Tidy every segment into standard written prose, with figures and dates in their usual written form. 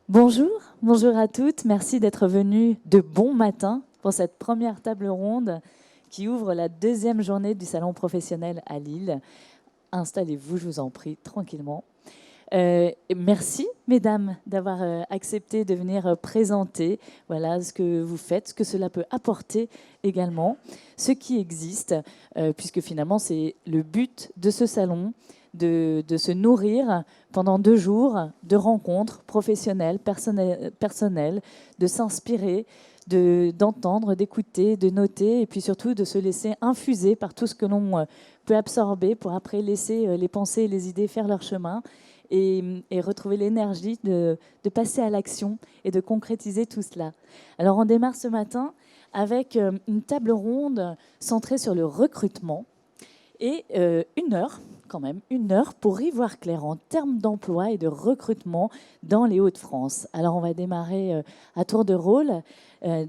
Bonjour, bonjour à toutes. Merci d'être venus de bon matin pour cette première table ronde qui ouvre la deuxième journée du salon professionnel à Lille. Installez-vous, je vous en prie, tranquillement. Merci, mesdames, d'avoir accepté de venir présenter voilà, ce que vous faites, ce que cela peut apporter également, ce qui existe, puisque finalement, c'est le but de ce salon, de se nourrir pendant 2 jours de rencontres professionnelles, personnelles, de s'inspirer, d'entendre, d'écouter, de noter, et puis surtout de se laisser infuser par tout ce que l'on peut absorber pour après laisser les pensées et les idées faire leur chemin et retrouver l'énergie de passer à l'action et de concrétiser tout cela. Alors on démarre ce matin avec une table ronde centrée sur le recrutement et 1 heure, quand même, 1 heure pour y voir clair en termes d'emploi et de recrutement dans les Hauts-de-France. Alors on va démarrer à tour de rôle.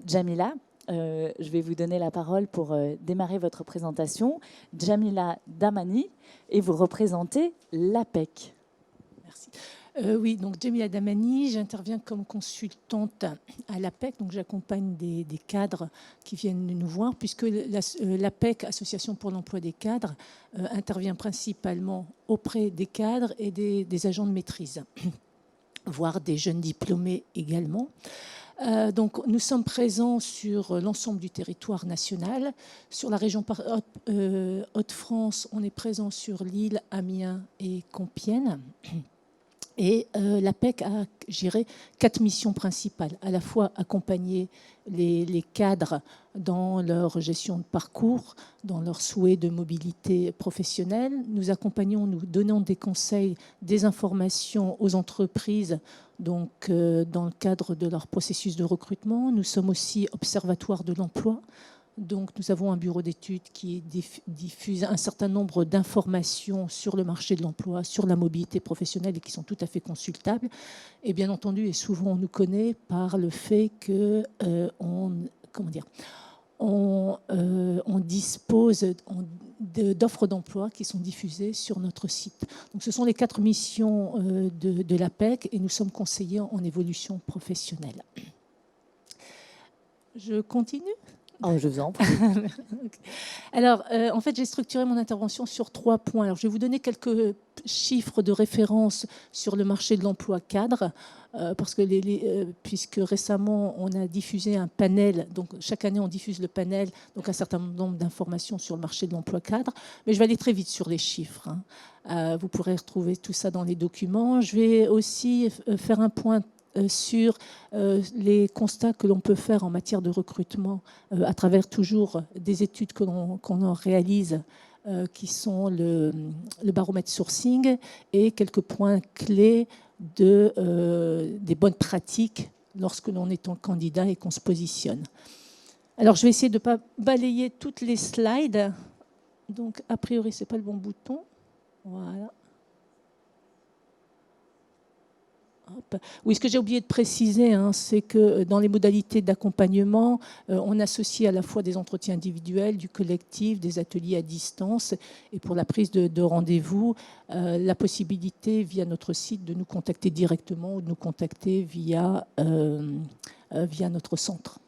Jamila, je vais vous donner la parole pour démarrer votre présentation. Jamila Damani, et vous représentez l'APEC. Merci. Oui, donc Jamila Damani, j'interviens comme consultante à l'APEC, donc j'accompagne des cadres qui viennent nous voir, puisque l'APEC, Association pour l'emploi des cadres, intervient principalement auprès des cadres et des agents de maîtrise, voire des jeunes diplômés également. Donc, nous sommes présents sur l'ensemble du territoire national. Sur la région Hauts-de-France, on est présent sur Lille, Amiens et Compiègne. Et l'APEC a géré 4 missions principales, à la fois accompagner les cadres dans leur gestion de parcours, dans leur souhait de mobilité professionnelle. Nous accompagnons, nous donnons des conseils, des informations aux entreprises donc, dans le cadre de leur processus de recrutement. Nous sommes aussi observatoire de l'emploi. Donc, nous avons un bureau d'études qui diffuse un certain nombre d'informations sur le marché de l'emploi, sur la mobilité professionnelle et qui sont tout à fait consultables. Et bien entendu, et souvent on nous connaît par le fait qu'on dispose d'offres d'emploi qui sont diffusées sur notre site. Donc, ce sont les 4 missions de l'APEC et nous sommes conseillers en évolution professionnelle. Je continue ? Oh, je vous en prie. Alors, en fait, j'ai structuré mon intervention sur 3 points. Alors, je vais vous donner quelques chiffres de référence sur le marché de l'emploi cadre, parce que puisque récemment, on a diffusé un panel, donc chaque année, on diffuse le panel, donc un certain nombre d'informations sur le marché de l'emploi cadre, mais je vais aller très vite sur les chiffres. Vous pourrez retrouver tout ça dans les documents. Je vais aussi faire un point sur les constats que l'on peut faire en matière de recrutement à travers toujours des études qu'on en réalise qui sont le baromètre sourcing et quelques points clés des bonnes pratiques lorsque l'on est en candidat et qu'on se positionne. Alors, je vais essayer de ne pas balayer toutes les slides. Donc, a priori, ce n'est pas le bon bouton. Voilà. Oui, ce que j'ai oublié de préciser, c'est que dans les modalités d'accompagnement, on associe à la fois des entretiens individuels, du collectif, des ateliers à distance, et pour la prise de rendez-vous, la possibilité via notre site de nous contacter directement ou de nous contacter via notre centre.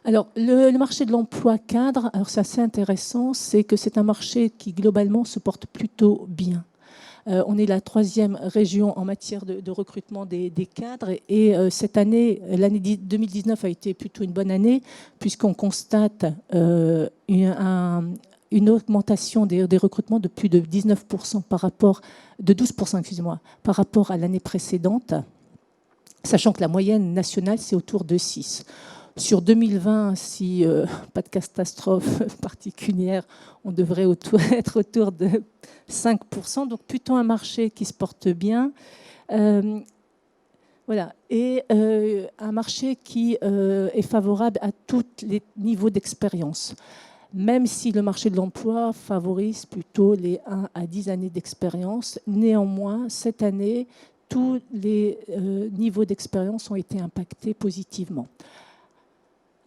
Alors, le marché de l'emploi cadre, alors c'est assez intéressant, c'est que c'est un marché qui globalement se porte plutôt bien. On est la 3e région en matière de recrutement des cadres et cette année, l'année 2019 a été plutôt une bonne année puisqu'on constate une augmentation des recrutements de plus de 19% de 12%, excusez-moi, par rapport à l'année précédente, sachant que la moyenne nationale, c'est autour de 6%. Sur 2020, si pas de catastrophe particulière, on devrait être autour de 5%. Donc plutôt un marché qui se porte bien. Voilà. Et un marché qui est favorable à tous les niveaux d'expérience. Même si le marché de l'emploi favorise plutôt les 1 à 10 années d'expérience, néanmoins, cette année, tous les niveaux d'expérience ont été impactés positivement.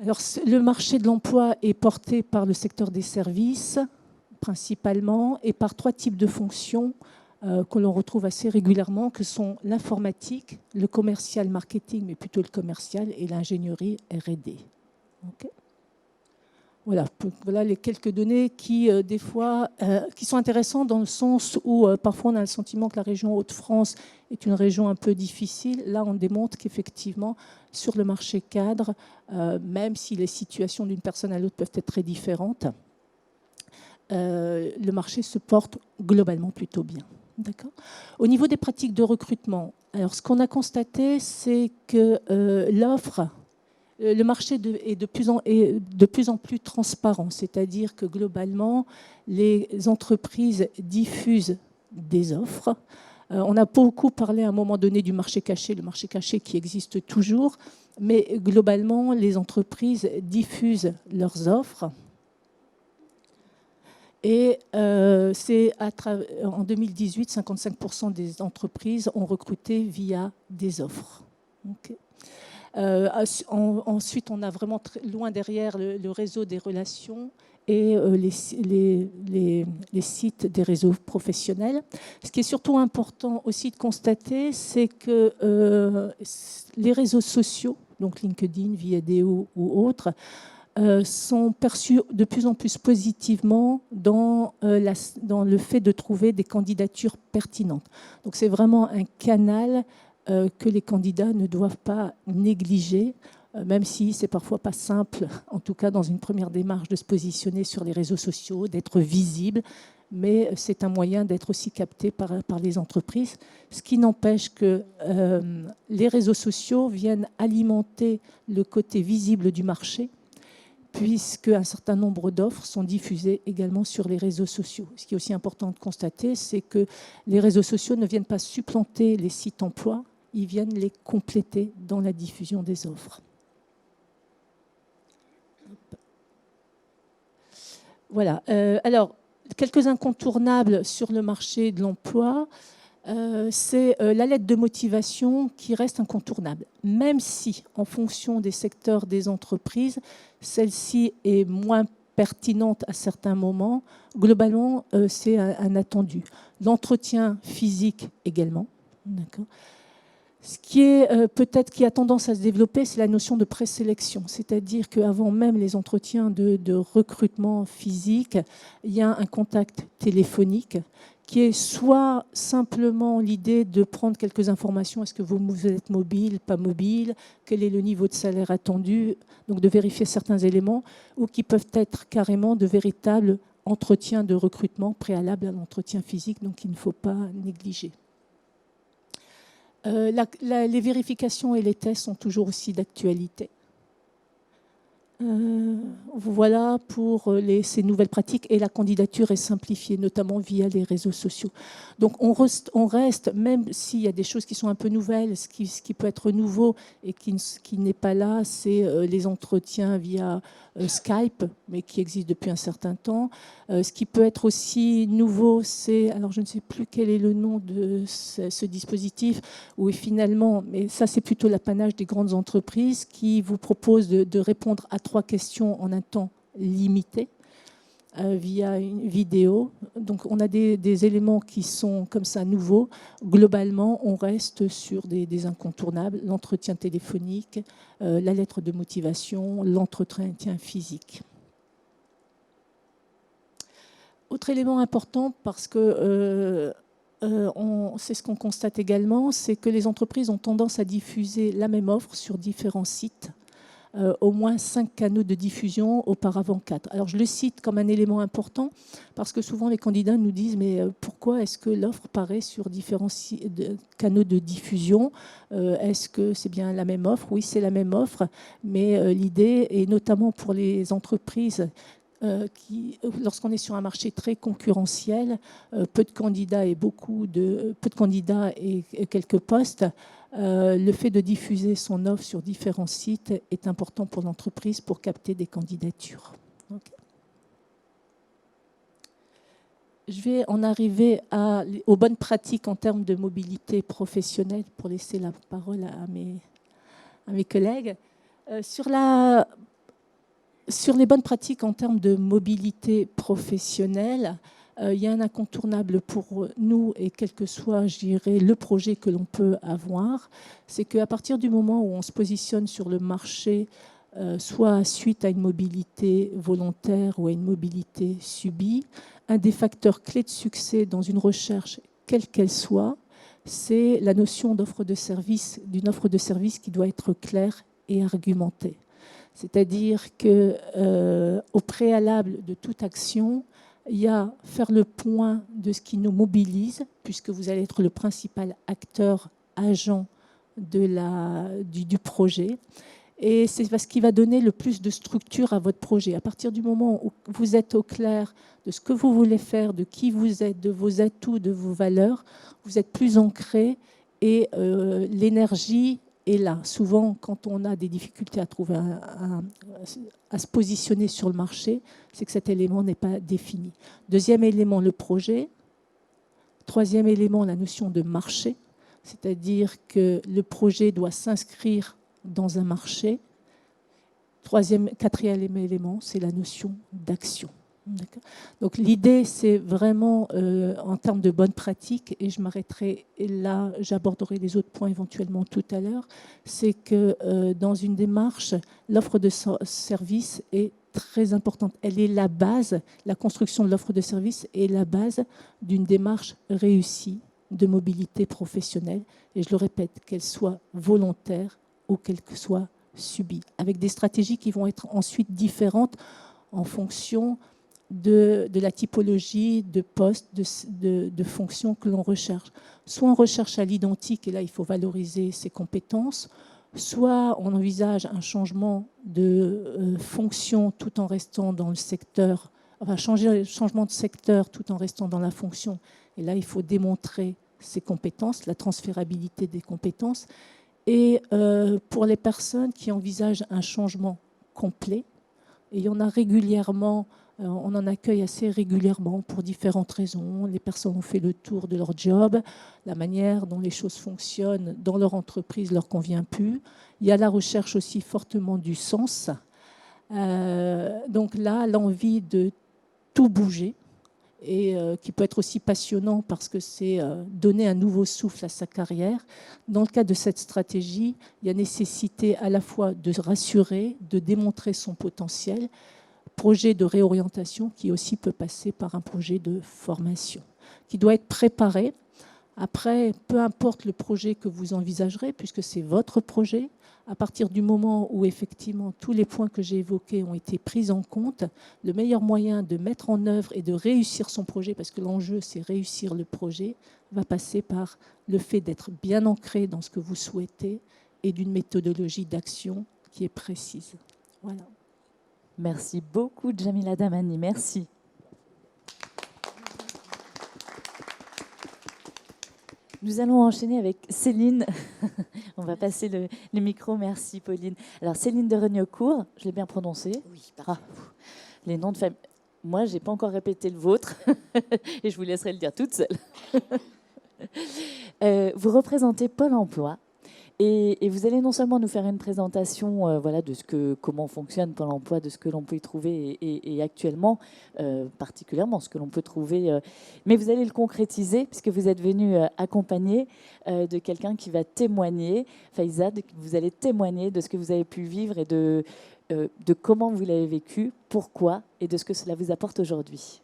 Alors, le marché de l'emploi est porté par le secteur des services, principalement, et par 3 types de fonctions. que l'on retrouve assez régulièrement, que sont l'informatique, le commercial marketing, mais plutôt le commercial, et l'ingénierie R&D. Okay. Voilà les quelques données qui, des fois, qui sont intéressantes dans le sens où parfois on a le sentiment que la région Hauts-de-France est une région un peu difficile. Là, on démontre qu'effectivement, sur le marché cadre, même si les situations d'une personne à l'autre peuvent être très différentes, le marché se porte globalement plutôt bien. D'accord. Au niveau des pratiques de recrutement, alors ce qu'on a constaté, c'est que l'offre, le marché est de plus en plus transparent, c'est-à-dire que globalement, les entreprises diffusent des offres. On a beaucoup parlé à un moment donné du marché caché, le marché caché qui existe toujours, mais globalement, les entreprises diffusent leurs offres. Et en 2018, 55% des entreprises ont recruté via des offres. Okay. Ensuite, on a vraiment loin derrière le réseau des relations et les sites des réseaux professionnels. Ce qui est surtout important aussi de constater, c'est que les réseaux sociaux, donc LinkedIn, Viadeo ou autres, sont perçus de plus en plus positivement dans le fait de trouver des candidatures pertinentes. Donc c'est vraiment un canal que les candidats ne doivent pas négliger, même si c'est parfois pas simple, en tout cas dans une première démarche, de se positionner sur les réseaux sociaux, d'être visible, mais c'est un moyen d'être aussi capté par les entreprises, ce qui n'empêche que les réseaux sociaux viennent alimenter le côté visible du marché, puisque un certain nombre d'offres sont diffusées également sur les réseaux sociaux. Ce qui est aussi important de constater, c'est que les réseaux sociaux ne viennent pas supplanter les sites emploi, ils viennent les compléter dans la diffusion des offres. Voilà. Alors, quelques incontournables sur le marché de l'emploi. C'est la lettre de motivation qui reste incontournable, même si, en fonction des secteurs des entreprises, celle-ci est moins pertinente à certains moments. Globalement, c'est un attendu. L'entretien physique également. D'accord. Ce qui est peut-être qui a tendance à se développer, c'est la notion de présélection, c'est-à-dire qu'avant même les entretiens de recrutement physique, il y a un contact téléphonique qui est soit simplement l'idée de prendre quelques informations, est-ce que vous êtes mobile, pas mobile, quel est le niveau de salaire attendu, donc de vérifier certains éléments, ou qui peuvent être carrément de véritables entretiens de recrutement préalables à l'entretien physique, donc il ne faut pas négliger. Les vérifications et les tests sont toujours aussi d'actualité. Voilà pour ces nouvelles pratiques, et la candidature est simplifiée, notamment via les réseaux sociaux. Donc on reste, même s'il y a des choses qui sont un peu nouvelles, ce qui peut être nouveau et qui n'est pas là, c'est les entretiens via Skype, mais qui existe depuis un certain temps. Ce qui peut être aussi nouveau, c'est, alors je ne sais plus quel est le nom de ce dispositif, où finalement, mais ça c'est plutôt l'apanage des grandes entreprises qui vous proposent de répondre à 3 questions en un temps limité via une vidéo. Donc on a des éléments qui sont comme ça nouveaux. Globalement, on reste sur des incontournables, l'entretien téléphonique, la lettre de motivation, l'entretien physique. Autre élément important, parce que c'est ce qu'on constate également, c'est que les entreprises ont tendance à diffuser la même offre sur différents sites. Au moins 5 canaux de diffusion, auparavant 4. Alors je le cite comme un élément important parce que souvent les candidats nous disent mais pourquoi est-ce que l'offre paraît sur différents canaux de diffusion? Est-ce que c'est bien la même offre? Oui, c'est la même offre, mais l'idée, et notamment pour les entreprises lorsqu'on est sur un marché très concurrentiel, peu de candidats et quelques postes, le fait de diffuser son offre sur différents sites est important pour l'entreprise pour capter des candidatures. Okay. Je vais en arriver aux bonnes pratiques en termes de mobilité professionnelle pour laisser la parole à mes collègues. Sur les bonnes pratiques en termes de mobilité professionnelle, il y a un incontournable pour nous, et quel que soit, je dirais, le projet que l'on peut avoir, c'est qu'à partir du moment où on se positionne sur le marché, soit suite à une mobilité volontaire ou à une mobilité subie, un des facteurs clés de succès dans une recherche, quelle qu'elle soit, c'est la notion d'offre de service, d'une offre de service qui doit être claire et argumentée. C'est-à-dire qu'au préalable de toute action, il y a faire le point de ce qui nous mobilise, puisque vous allez être le principal acteur, agent du projet. Et c'est ce qui va donner le plus de structure à votre projet. À partir du moment où vous êtes au clair de ce que vous voulez faire, de qui vous êtes, de vos atouts, de vos valeurs, vous êtes plus ancré et l'énergie est là. Souvent, quand on a des difficultés à trouver à se positionner sur le marché, c'est que cet élément n'est pas défini. Deuxième élément, le projet. Troisième élément, la notion de marché, c'est-à-dire que le projet doit s'inscrire dans un marché. Quatrième élément, c'est la notion d'action. Donc l'idée, c'est vraiment en termes de bonnes pratiques, et je m'arrêterai là, j'aborderai les autres points éventuellement tout à l'heure, c'est que dans une démarche, l'offre de service est très importante. Elle est la base, la construction de l'offre de service est la base d'une démarche réussie de mobilité professionnelle, et je le répète, qu'elle soit volontaire ou qu'elle soit subie, avec des stratégies qui vont être ensuite différentes en fonction de la typologie de poste, de fonction que l'on recherche. Soit on recherche à l'identique, et là il faut valoriser ses compétences, soit on envisage un changement de fonction tout en restant dans le secteur, enfin changement de secteur tout en restant dans la fonction, et là il faut démontrer ses compétences, la transférabilité des compétences. Et pour les personnes qui envisagent un changement complet, et il y en a régulièrement, on en accueille assez régulièrement pour différentes raisons. Les personnes ont fait le tour de leur job, la manière dont les choses fonctionnent dans leur entreprise ne leur convient plus. Il y a la recherche aussi fortement du sens. Donc là, l'envie de tout bouger, et qui peut être aussi passionnant parce que c'est donner un nouveau souffle à sa carrière. Dans le cas de cette stratégie, il y a nécessité à la fois de rassurer, de démontrer son potentiel, projet de réorientation qui aussi peut passer par un projet de formation, qui doit être préparé. Après, peu importe le projet que vous envisagerez, puisque c'est votre projet, à partir du moment où effectivement tous les points que j'ai évoqués ont été pris en compte, le meilleur moyen de mettre en œuvre et de réussir son projet, parce que l'enjeu c'est réussir le projet, va passer par le fait d'être bien ancré dans ce que vous souhaitez et d'une méthodologie d'action qui est précise. Voilà. Merci beaucoup, Djamila Damani. Merci. Nous allons enchaîner avec Céline. On va passer le micro. Merci, Pauline. Alors, Céline de Regnocourt, je l'ai bien prononcé. Oui, parfait. Les noms de famille. Moi, je n'ai pas encore répété le vôtre et je vous laisserai le dire toute seule. Vous représentez Pôle emploi et vous allez non seulement nous faire une présentation voilà, de comment fonctionne Pôle emploi, de ce que l'on peut y trouver et actuellement, particulièrement ce que l'on peut trouver, mais vous allez le concrétiser puisque vous êtes venu accompagné de quelqu'un qui va témoigner, Faiza, vous allez témoigner de ce que vous avez pu vivre et de comment vous l'avez vécu, pourquoi et de ce que cela vous apporte aujourd'hui.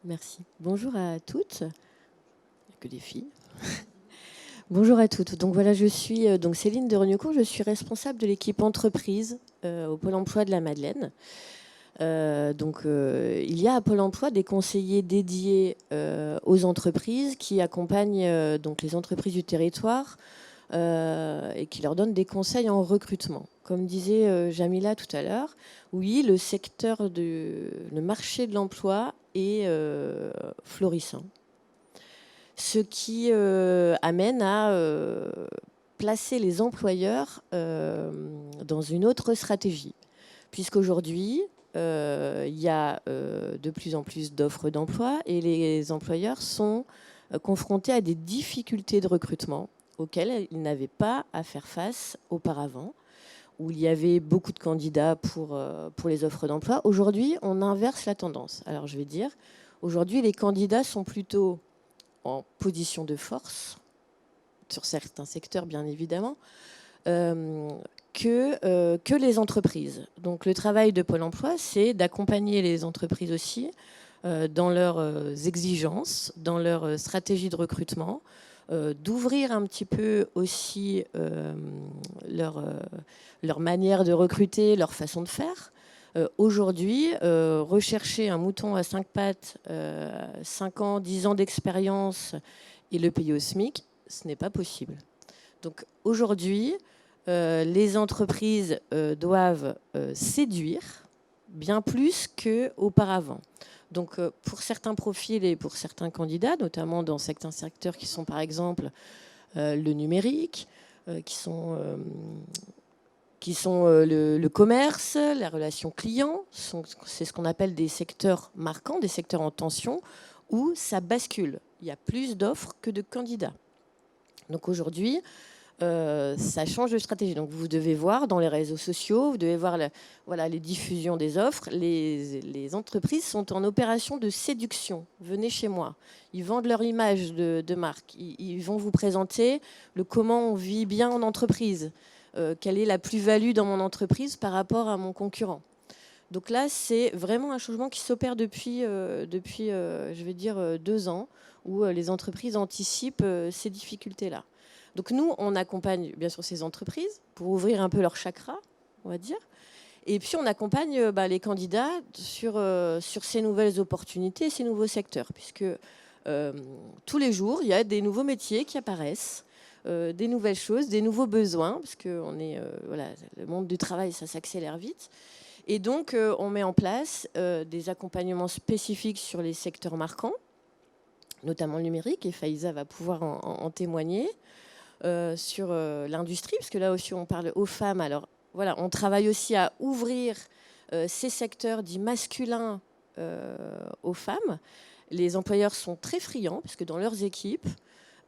Merci. Bonjour à toutes. Il n'y a que des filles. Bonjour à toutes. Donc voilà, je suis donc Céline de Regnocourt. Je suis responsable de l'équipe entreprise au Pôle emploi de la Madeleine. Il y a à Pôle emploi des conseillers dédiés aux entreprises qui accompagnent donc les entreprises du territoire et qui leur donnent des conseils en recrutement. Comme disait Djamila tout à l'heure, oui, le marché de l'emploi est florissant. Ce qui amène à placer les employeurs dans une autre stratégie. Puisqu'aujourd'hui, il y a de plus en plus d'offres d'emploi et les employeurs sont confrontés à des difficultés de recrutement auxquelles ils n'avaient pas à faire face auparavant, où il y avait beaucoup de candidats pour les offres d'emploi. Aujourd'hui, on inverse la tendance. Alors je vais dire, Aujourd'hui, les candidats sont plutôt en position de force, sur certains secteurs bien évidemment, que les entreprises. Donc le travail de Pôle emploi, c'est d'accompagner les entreprises aussi dans leurs exigences, dans leur stratégie de recrutement, d'ouvrir un petit peu aussi leur manière de recruter, leur façon de faire. Aujourd'hui, rechercher un mouton à 5 pattes, 5 ans, 10 ans d'expérience et le payer au SMIC, ce n'est pas possible. Donc aujourd'hui, les entreprises doivent séduire bien plus qu'auparavant. Donc pour certains profils et pour certains candidats, notamment dans certains secteurs qui sont par exemple le numérique, qui sont le commerce, la relation client, c'est ce qu'on appelle des secteurs marquants, des secteurs en tension, où ça bascule. Il y a plus d'offres que de candidats. Donc aujourd'hui, ça change de stratégie. Donc vous devez voir dans les réseaux sociaux, vous devez voir les diffusions des offres. Les entreprises sont en opération de séduction. Venez chez moi. Ils vendent leur image de marque. Ils vont vous présenter le comment on vit bien en entreprise. Quelle est la plus-value dans mon entreprise par rapport à mon concurrent. Donc là, c'est vraiment un changement qui s'opère depuis je vais dire, 2 ans, où les entreprises anticipent ces difficultés-là. Donc nous, on accompagne bien sûr ces entreprises pour ouvrir un peu leur chakra, on va dire. Et puis on accompagne les candidats sur ces nouvelles opportunités, ces nouveaux secteurs, puisque tous les jours, il y a des nouveaux métiers qui apparaissent, des nouvelles choses, des nouveaux besoins, parce que le monde du travail, ça s'accélère vite. Et donc, on met en place des accompagnements spécifiques sur les secteurs marquants, notamment le numérique, et Faiza va pouvoir en témoigner. Sur l'industrie, parce que là aussi on parle aux femmes. Alors voilà, on travaille aussi à ouvrir ces secteurs dits masculins aux femmes. Les employeurs sont très friands, parce que dans leurs équipes,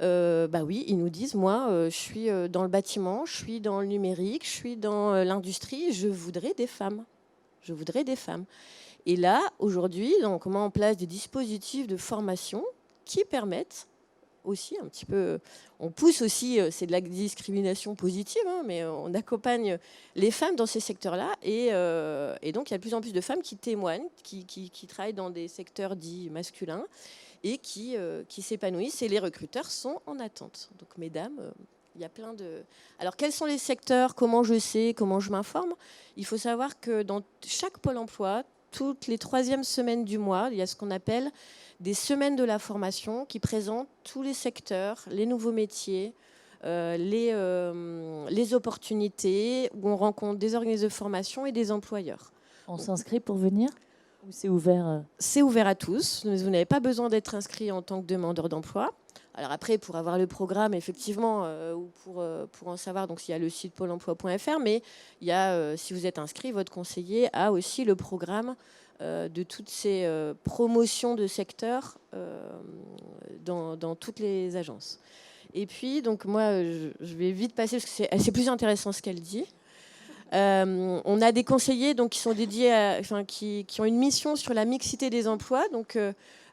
oui, ils nous disent, moi, je suis dans le bâtiment, je suis dans le numérique, je suis dans l'industrie, je voudrais des femmes. Je voudrais des femmes. Et là, aujourd'hui, on met en place des dispositifs de formation qui permettent aussi un petit peu, on pousse aussi, c'est de la discrimination positive, mais on accompagne les femmes dans ces secteurs-là, et donc il y a de plus en plus de femmes qui témoignent, qui travaillent dans des secteurs dits masculins et qui s'épanouissent, et les recruteurs sont en attente. Donc mesdames, il y a plein de... Alors quels sont les secteurs, comment je sais, comment je m'informe? Il faut savoir que dans chaque Pôle emploi, toutes les 3e semaines du mois, il y a ce qu'on appelle des semaines de la formation qui présentent tous les secteurs, les nouveaux métiers, les opportunités, où on rencontre des organismes de formation et des employeurs. On s'inscrit pour venir ou c'est ouvert C'est ouvert à tous. Vous n'avez pas besoin d'être inscrit en tant que demandeur d'emploi. Alors après, pour avoir le programme, effectivement, ou pour en savoir, donc il y a le site pôle emploi.fr, mais il y a, si vous êtes inscrit, votre conseiller a aussi le programme de toutes ces promotions de secteurs dans toutes les agences. Et puis, donc moi, je vais vite passer, parce que c'est plus intéressant ce qu'elle dit. On a des conseillers donc, qui sont dédiés qui ont une mission sur la mixité des emplois. Donc,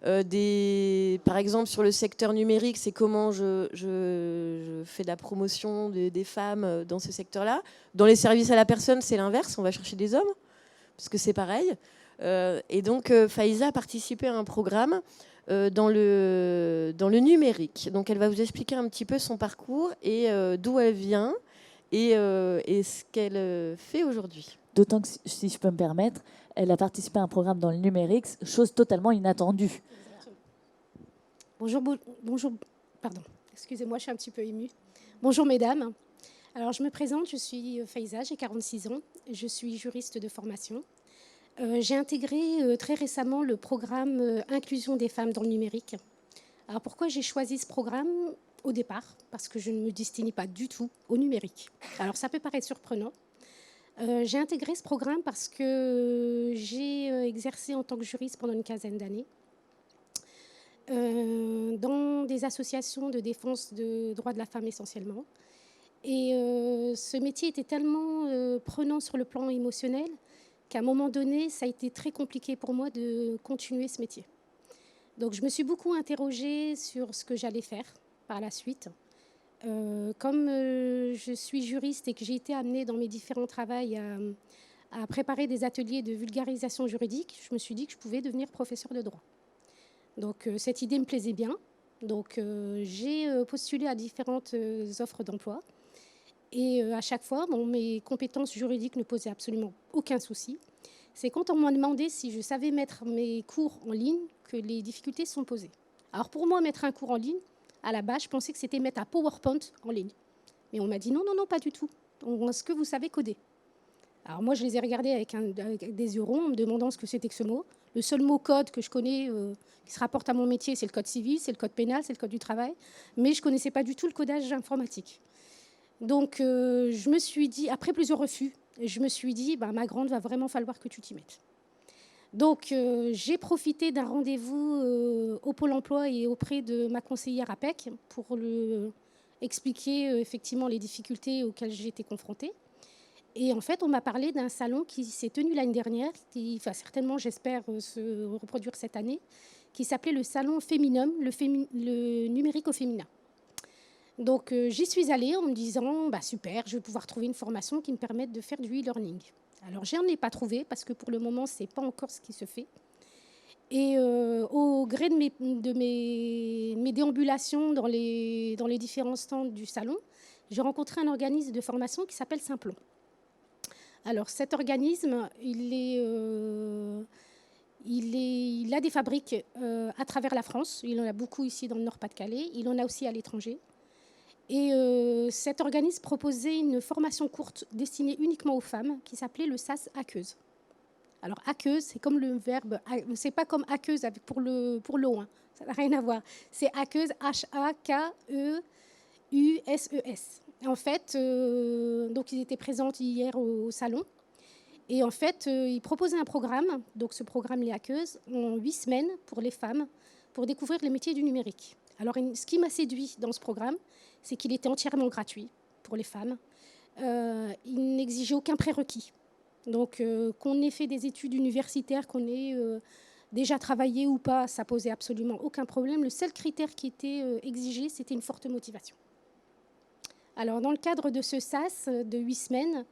par exemple, sur le secteur numérique, c'est comment je fais de la promotion des femmes dans ce secteur-là. Dans les services à la personne, c'est l'inverse. On va chercher des hommes, parce que c'est pareil. Et donc, Faiza a participé à un programme dans le numérique. Donc, elle va vous expliquer un petit peu son parcours et d'où elle vient et ce qu'elle fait aujourd'hui. D'autant que, si je peux me permettre, elle a participé à un programme dans le numérique, chose totalement inattendue. Bonjour, pardon, excusez-moi, je suis un petit peu émue. Bonjour mesdames. Alors je me présente, je suis Faiza, j'ai 46 ans, je suis juriste de formation. J'ai intégré très récemment le programme Inclusion des femmes dans le numérique. Alors pourquoi j'ai choisi ce programme au départ? Parce que je ne me destinais pas du tout au numérique. Alors ça peut paraître surprenant. J'ai intégré ce programme parce que j'ai exercé en tant que juriste pendant une quinzaine d'années dans des associations de défense des droits de la femme essentiellement. Et ce métier était tellement prenant sur le plan émotionnel qu'à un moment donné, ça a été très compliqué pour moi de continuer ce métier. Donc, je me suis beaucoup interrogée sur ce que j'allais faire par la suite. Comme je suis juriste et que j'ai été amenée dans mes différents travaux à préparer des ateliers de vulgarisation juridique, je me suis dit que je pouvais devenir professeur de droit. Donc, cette idée me plaisait bien. Donc, j'ai postulé à différentes offres d'emploi. Et à chaque fois, mes compétences juridiques ne posaient absolument aucun souci. C'est quand on m'a demandé si je savais mettre mes cours en ligne que les difficultés se sont posées. Alors, pour moi, mettre un cours en ligne, à la base, je pensais que c'était mettre un PowerPoint en ligne. Mais on m'a dit non, non, non, pas du tout. Est-ce que vous savez coder? Alors moi, je les ai regardés avec des yeux ronds en me demandant ce que c'était que ce mot. Le seul mot code que je connais qui se rapporte à mon métier, c'est le code civil, c'est le code pénal, c'est le code du travail. Mais je ne connaissais pas du tout le codage informatique. Donc, je me suis dit, après plusieurs refus, je me suis dit, ma grande, va vraiment falloir que tu t'y mettes. Donc, j'ai profité d'un rendez-vous au Pôle emploi et auprès de ma conseillère APEC pour expliquer effectivement les difficultés auxquelles j'étais confrontée. Et en fait, on m'a parlé d'un salon qui s'est tenu l'année dernière, qui va certainement, j'espère, se reproduire cette année, qui s'appelait le Salon Féminum, le numérique au féminin. Donc, j'y suis allée en me disant, super, je vais pouvoir trouver une formation qui me permette de faire du e-learning. Alors, je n'en ai pas trouvé parce que pour le moment, ce n'est pas encore ce qui se fait. Et au gré de mes déambulations dans les différents stands du salon, j'ai rencontré un organisme de formation qui s'appelle Simplon. Alors, cet organisme, il a des fabriques à travers la France. Il en a beaucoup ici dans le Nord-Pas-de-Calais. Il en a aussi à l'étranger. Et cet organisme proposait une formation courte destinée uniquement aux femmes qui s'appelait le SAS Aqueuse. Alors, aqueuse, c'est comme le verbe, c'est pas comme aqueuse pour l'eau, hein. Ça n'a rien à voir. C'est aqueuse, H-A-K-E-U-S-E-S. En fait, donc ils étaient présents hier au salon. Et en fait, ils proposaient un programme, donc ce programme Les Aqueuses, en 8 semaines pour les femmes, pour découvrir les métiers du numérique. Alors, ce qui m'a séduit dans ce programme, c'est qu'il était entièrement gratuit pour les femmes. Il n'exigeait aucun prérequis. Donc, qu'on ait fait des études universitaires, qu'on ait déjà travaillé ou pas, ça posait absolument aucun problème. Le seul critère qui était exigé, c'était une forte motivation. Alors, dans le cadre de ce SAS de 8 semaines,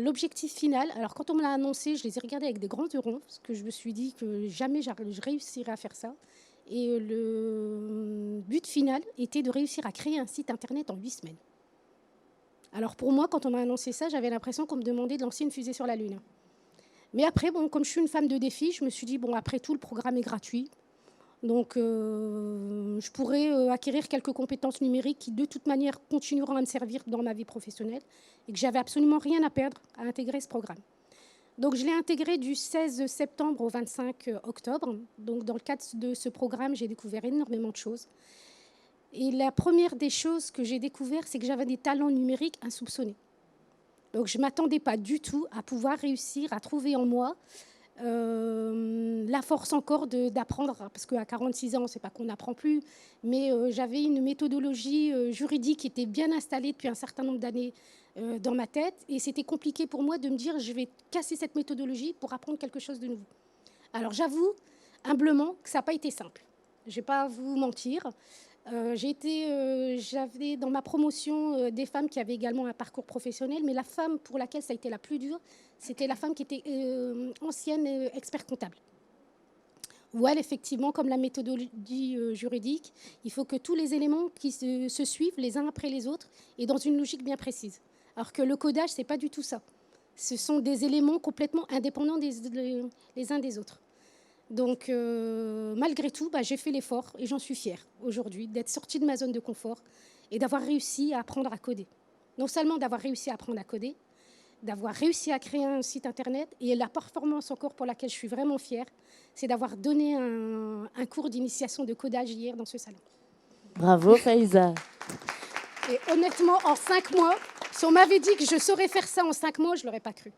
l'objectif final, alors quand on me l'a annoncé, je les ai regardés avec des grands yeux ronds, parce que je me suis dit que jamais je réussirais à faire ça. Et le but final était de réussir à créer un site internet en 8 semaines. Alors pour moi, quand on m'a annoncé ça, j'avais l'impression qu'on me demandait de lancer une fusée sur la Lune. Mais après, comme je suis une femme de défi, je me suis dit, après tout, le programme est gratuit. Donc je pourrais acquérir quelques compétences numériques qui, de toute manière, continueront à me servir dans ma vie professionnelle et que j'avais absolument rien à perdre à intégrer ce programme. Donc je l'ai intégré du 16 septembre au 25 octobre. Donc dans le cadre de ce programme, j'ai découvert énormément de choses. Et la première des choses que j'ai découvert, c'est que j'avais des talents numériques insoupçonnés. Donc je ne m'attendais pas du tout à pouvoir réussir à trouver en moi la force encore d'apprendre, parce qu'à 46 ans, ce n'est pas qu'on n'apprend plus, mais j'avais une méthodologie juridique qui était bien installée depuis un certain nombre d'années dans ma tête, et c'était compliqué pour moi de me dire je vais casser cette méthodologie pour apprendre quelque chose de nouveau. Alors j'avoue humblement que ça n'a pas été simple. Je ne vais pas vous mentir. J'avais dans ma promotion des femmes qui avaient également un parcours professionnel, mais la femme pour laquelle ça a été la plus dure, c'était la femme qui était ancienne expert comptable. Où elle, effectivement, comme la méthodologie juridique, il faut que tous les éléments qui se suivent les uns après les autres et dans une logique bien précise. Alors que le codage, ce n'est pas du tout ça. Ce sont des éléments complètement indépendants les uns des autres. Donc, malgré tout, j'ai fait l'effort et j'en suis fière aujourd'hui d'être sortie de ma zone de confort et d'avoir réussi à apprendre à coder. Non seulement d'avoir réussi à apprendre à coder, d'avoir réussi à créer un site internet, et la performance encore pour laquelle je suis vraiment fière, c'est d'avoir donné un cours d'initiation de codage hier dans ce salon. Bravo Faiza. Et honnêtement, en 5 mois, si on m'avait dit que je saurais faire ça en 5 mois, je ne l'aurais pas cru.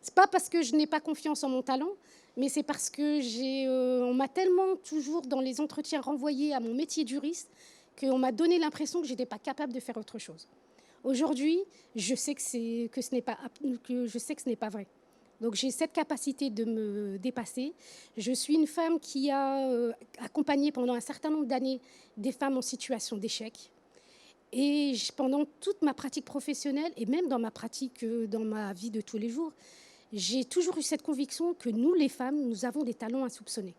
Ce n'est pas parce que je n'ai pas confiance en mon talent, mais c'est parce que on m'a tellement toujours dans les entretiens renvoyé à mon métier de juriste qu'on m'a donné l'impression que je n'étais pas capable de faire autre chose. Aujourd'hui, je sais que ce n'est pas vrai. Donc j'ai cette capacité de me dépasser. Je suis une femme qui a accompagné pendant un certain nombre d'années des femmes en situation d'échec. Et pendant toute ma pratique professionnelle, et même dans ma pratique, dans ma vie de tous les jours, j'ai toujours eu cette conviction que nous, les femmes, nous avons des talents insoupçonnés.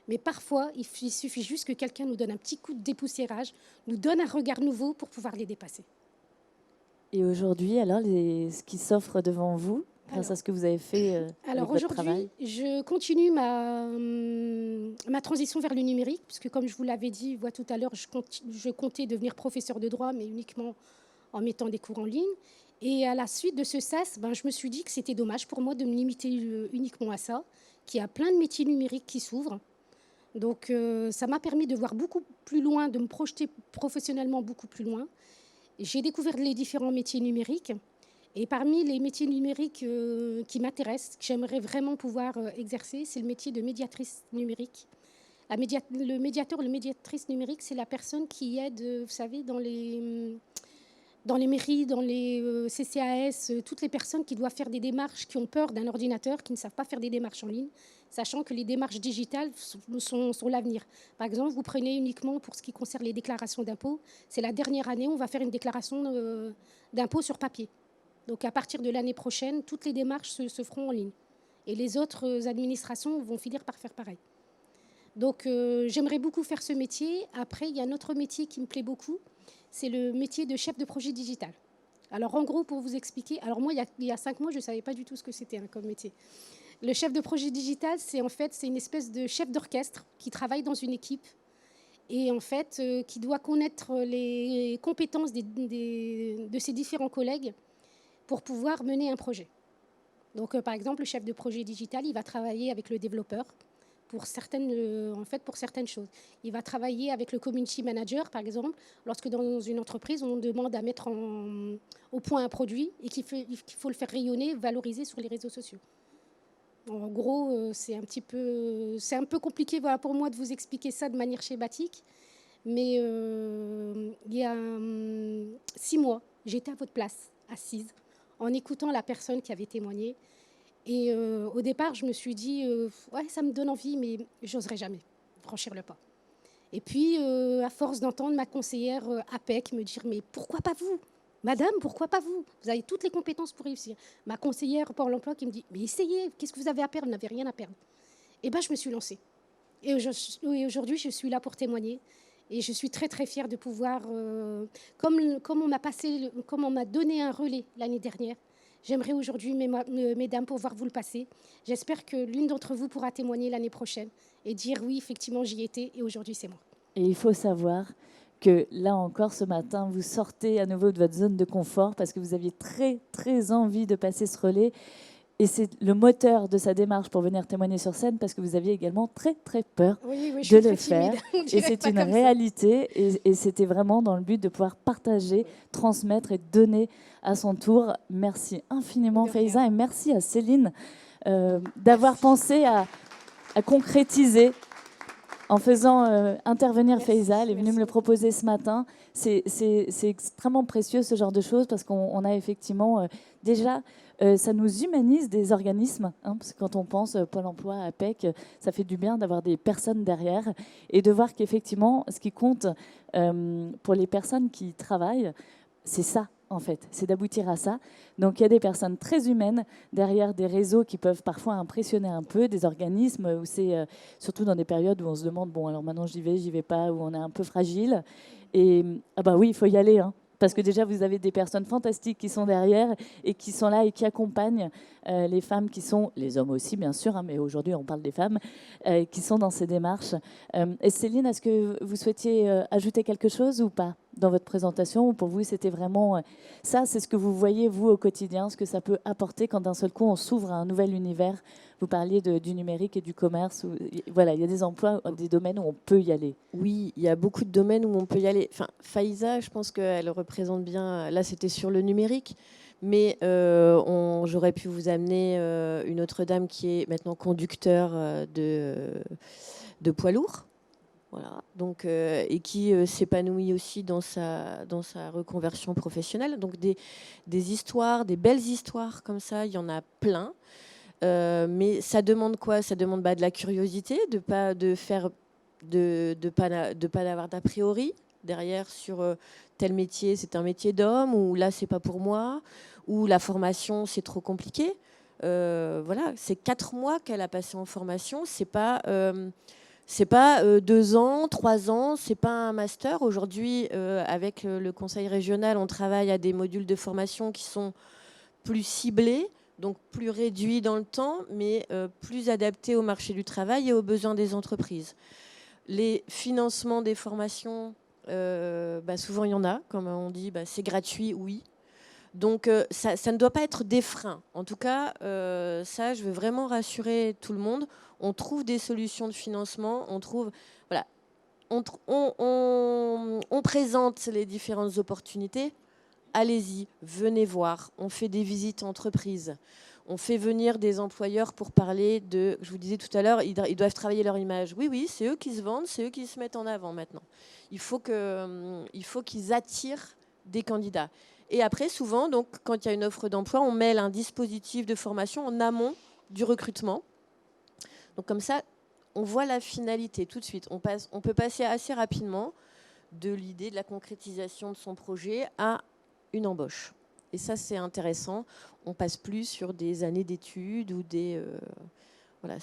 Mais parfois, il suffit juste que quelqu'un nous donne un petit coup de dépoussiérage, nous donne un regard nouveau pour pouvoir les dépasser. Et aujourd'hui, alors, ce qui s'offre devant vous, grâce à ce que vous avez fait alors avec votre travail? aujourd'hui, je continue ma transition vers le numérique, puisque comme je vous l'avais dit tout à l'heure, je comptais devenir professeur de droit, mais uniquement en mettant des cours en ligne. Et à la suite de ce SAS, je me suis dit que c'était dommage pour moi de me limiter uniquement à ça, qu'il y a plein de métiers numériques qui s'ouvrent. Donc ça m'a permis de voir beaucoup plus loin, de me projeter professionnellement beaucoup plus loin. J'ai découvert les différents métiers numériques. Et parmi les métiers numériques qui m'intéressent, que j'aimerais vraiment pouvoir exercer, c'est le métier de médiatrice numérique. Le médiateur ou la médiatrice numérique, c'est la personne qui aide, vous savez, dans les mairies, dans les CCAS, toutes les personnes qui doivent faire des démarches, qui ont peur d'un ordinateur, qui ne savent pas faire des démarches en ligne, sachant que les démarches digitales sont l'avenir. Par exemple, vous prenez uniquement pour ce qui concerne les déclarations d'impôts, c'est la dernière année, on va faire une déclaration d'impôts sur papier. Donc à partir de l'année prochaine, toutes les démarches se feront en ligne. Et les autres administrations vont finir par faire pareil. Donc j'aimerais beaucoup faire ce métier. Après, il y a un autre métier qui me plaît beaucoup, c'est le métier de chef de projet digital. Alors en gros, pour vous expliquer, alors moi, il y a 5 mois, je ne savais pas du tout ce que c'était comme métier. Le chef de projet digital, c'est une espèce de chef d'orchestre qui travaille dans une équipe et en fait, qui doit connaître les compétences de ses différents collègues pour pouvoir mener un projet. Donc, par exemple, le chef de projet digital, il va travailler avec le développeur pour certaines choses. Il va travailler avec le community manager, par exemple, lorsque dans une entreprise, on demande à mettre au point un produit et qu'il faut le faire rayonner, valoriser sur les réseaux sociaux. En gros, c'est un peu compliqué pour moi de vous expliquer ça de manière schématique, mais il y a 6 mois, j'étais à votre place, assise, en écoutant la personne qui avait témoigné. Et au départ, je me suis dit, ouais, ça me donne envie, mais j'oserais jamais franchir le pas. Et puis, à force d'entendre ma conseillère APEC me dire, mais pourquoi pas vous ? Madame, pourquoi pas vous ? Vous avez toutes les compétences pour réussir. Ma conseillère pour l'emploi qui me dit, mais essayez, qu'est-ce que vous avez à perdre ? Vous n'avez rien à perdre. Et bien, je me suis lancée. Et aujourd'hui, je suis là pour témoigner. Et je suis très, très fière de pouvoir, comme on m'a donné un relais l'année dernière, j'aimerais aujourd'hui, mesdames, pouvoir vous le passer. J'espère que l'une d'entre vous pourra témoigner l'année prochaine et dire oui, effectivement, j'y étais et aujourd'hui, c'est moi. Et il faut savoir que là encore, ce matin, vous sortez à nouveau de votre zone de confort parce que vous aviez très, très envie de passer ce relais. Et c'est le moteur de sa démarche pour venir témoigner sur scène parce que vous aviez également très, très peur de le faire. Et c'est une réalité. Et c'était vraiment dans le but de pouvoir partager, transmettre et donner à son tour. Merci infiniment, Faiza, et merci à Céline d'avoir pensé à concrétiser en faisant intervenir Faiza. Elle est venue me le proposer ce matin. C'est extrêmement précieux, ce genre de choses, parce qu'on a effectivement déjà... ça nous humanise des organismes, parce que quand on pense Pôle emploi, APEC, ça fait du bien d'avoir des personnes derrière et de voir qu'effectivement, ce qui compte pour les personnes qui travaillent, c'est ça, en fait, c'est d'aboutir à ça. Donc il y a des personnes très humaines derrière des réseaux qui peuvent parfois impressionner un peu, des organismes où c'est surtout dans des périodes où on se demande, bon, alors maintenant j'y vais pas, où on est un peu fragile. Et ah bah oui, il faut y aller, parce que déjà, vous avez des personnes fantastiques qui sont derrière et qui sont là et qui accompagnent les femmes qui sont, les hommes aussi bien sûr, mais aujourd'hui on parle des femmes, qui sont dans ces démarches. Et Céline, est-ce que vous souhaitiez ajouter quelque chose ou pas dans votre présentation, ou pour vous c'était vraiment ça, c'est ce que vous voyez vous au quotidien, ce que ça peut apporter quand d'un seul coup on s'ouvre à un nouvel univers? Vous parliez du numérique et du commerce. Voilà, il y a des emplois, des domaines où on peut y aller. Oui, il y a beaucoup de domaines où on peut y aller. Enfin, Faiza, je pense qu'elle représente bien... Là, c'était sur le numérique. Mais j'aurais pu vous amener une autre dame qui est maintenant conducteur de poids lourd. Voilà. Donc, et qui s'épanouit aussi dans sa reconversion professionnelle. Donc des histoires, des belles histoires comme ça, il y en a plein. mais ça demande quoi? Ça demande de la curiosité, de pas avoir d'a priori derrière sur tel métier, c'est un métier d'homme, ou là, c'est pas pour moi, ou la formation, c'est trop compliqué. Voilà, c'est 4 mois qu'elle a passé en formation, c'est pas 2 ans, 3 ans, c'est pas un master. Aujourd'hui, avec le conseil régional, on travaille à des modules de formation qui sont plus ciblés, donc plus réduits dans le temps, mais plus adaptés au marché du travail et aux besoins des entreprises. Les financements des formations, souvent il y en a, comme on dit, c'est gratuit, oui. Donc ça ne doit pas être des freins. En tout cas, ça, je veux vraiment rassurer tout le monde. On trouve des solutions de financement, voilà, on présente les différentes opportunités. Allez-y, venez voir. On fait des visites entreprises. On fait venir des employeurs pour parler de, je vous disais tout à l'heure, ils doivent travailler leur image. Oui, c'est eux qui se vendent, c'est eux qui se mettent en avant maintenant. Il faut qu'ils attirent des candidats. Et après, souvent, donc, quand il y a une offre d'emploi, on mêle un dispositif de formation en amont du recrutement. Donc comme ça, on voit la finalité tout de suite. On peut passer assez rapidement de l'idée de la concrétisation de son projet à une embauche. Et ça, c'est intéressant. On passe plus sur des années d'études ou des... voilà,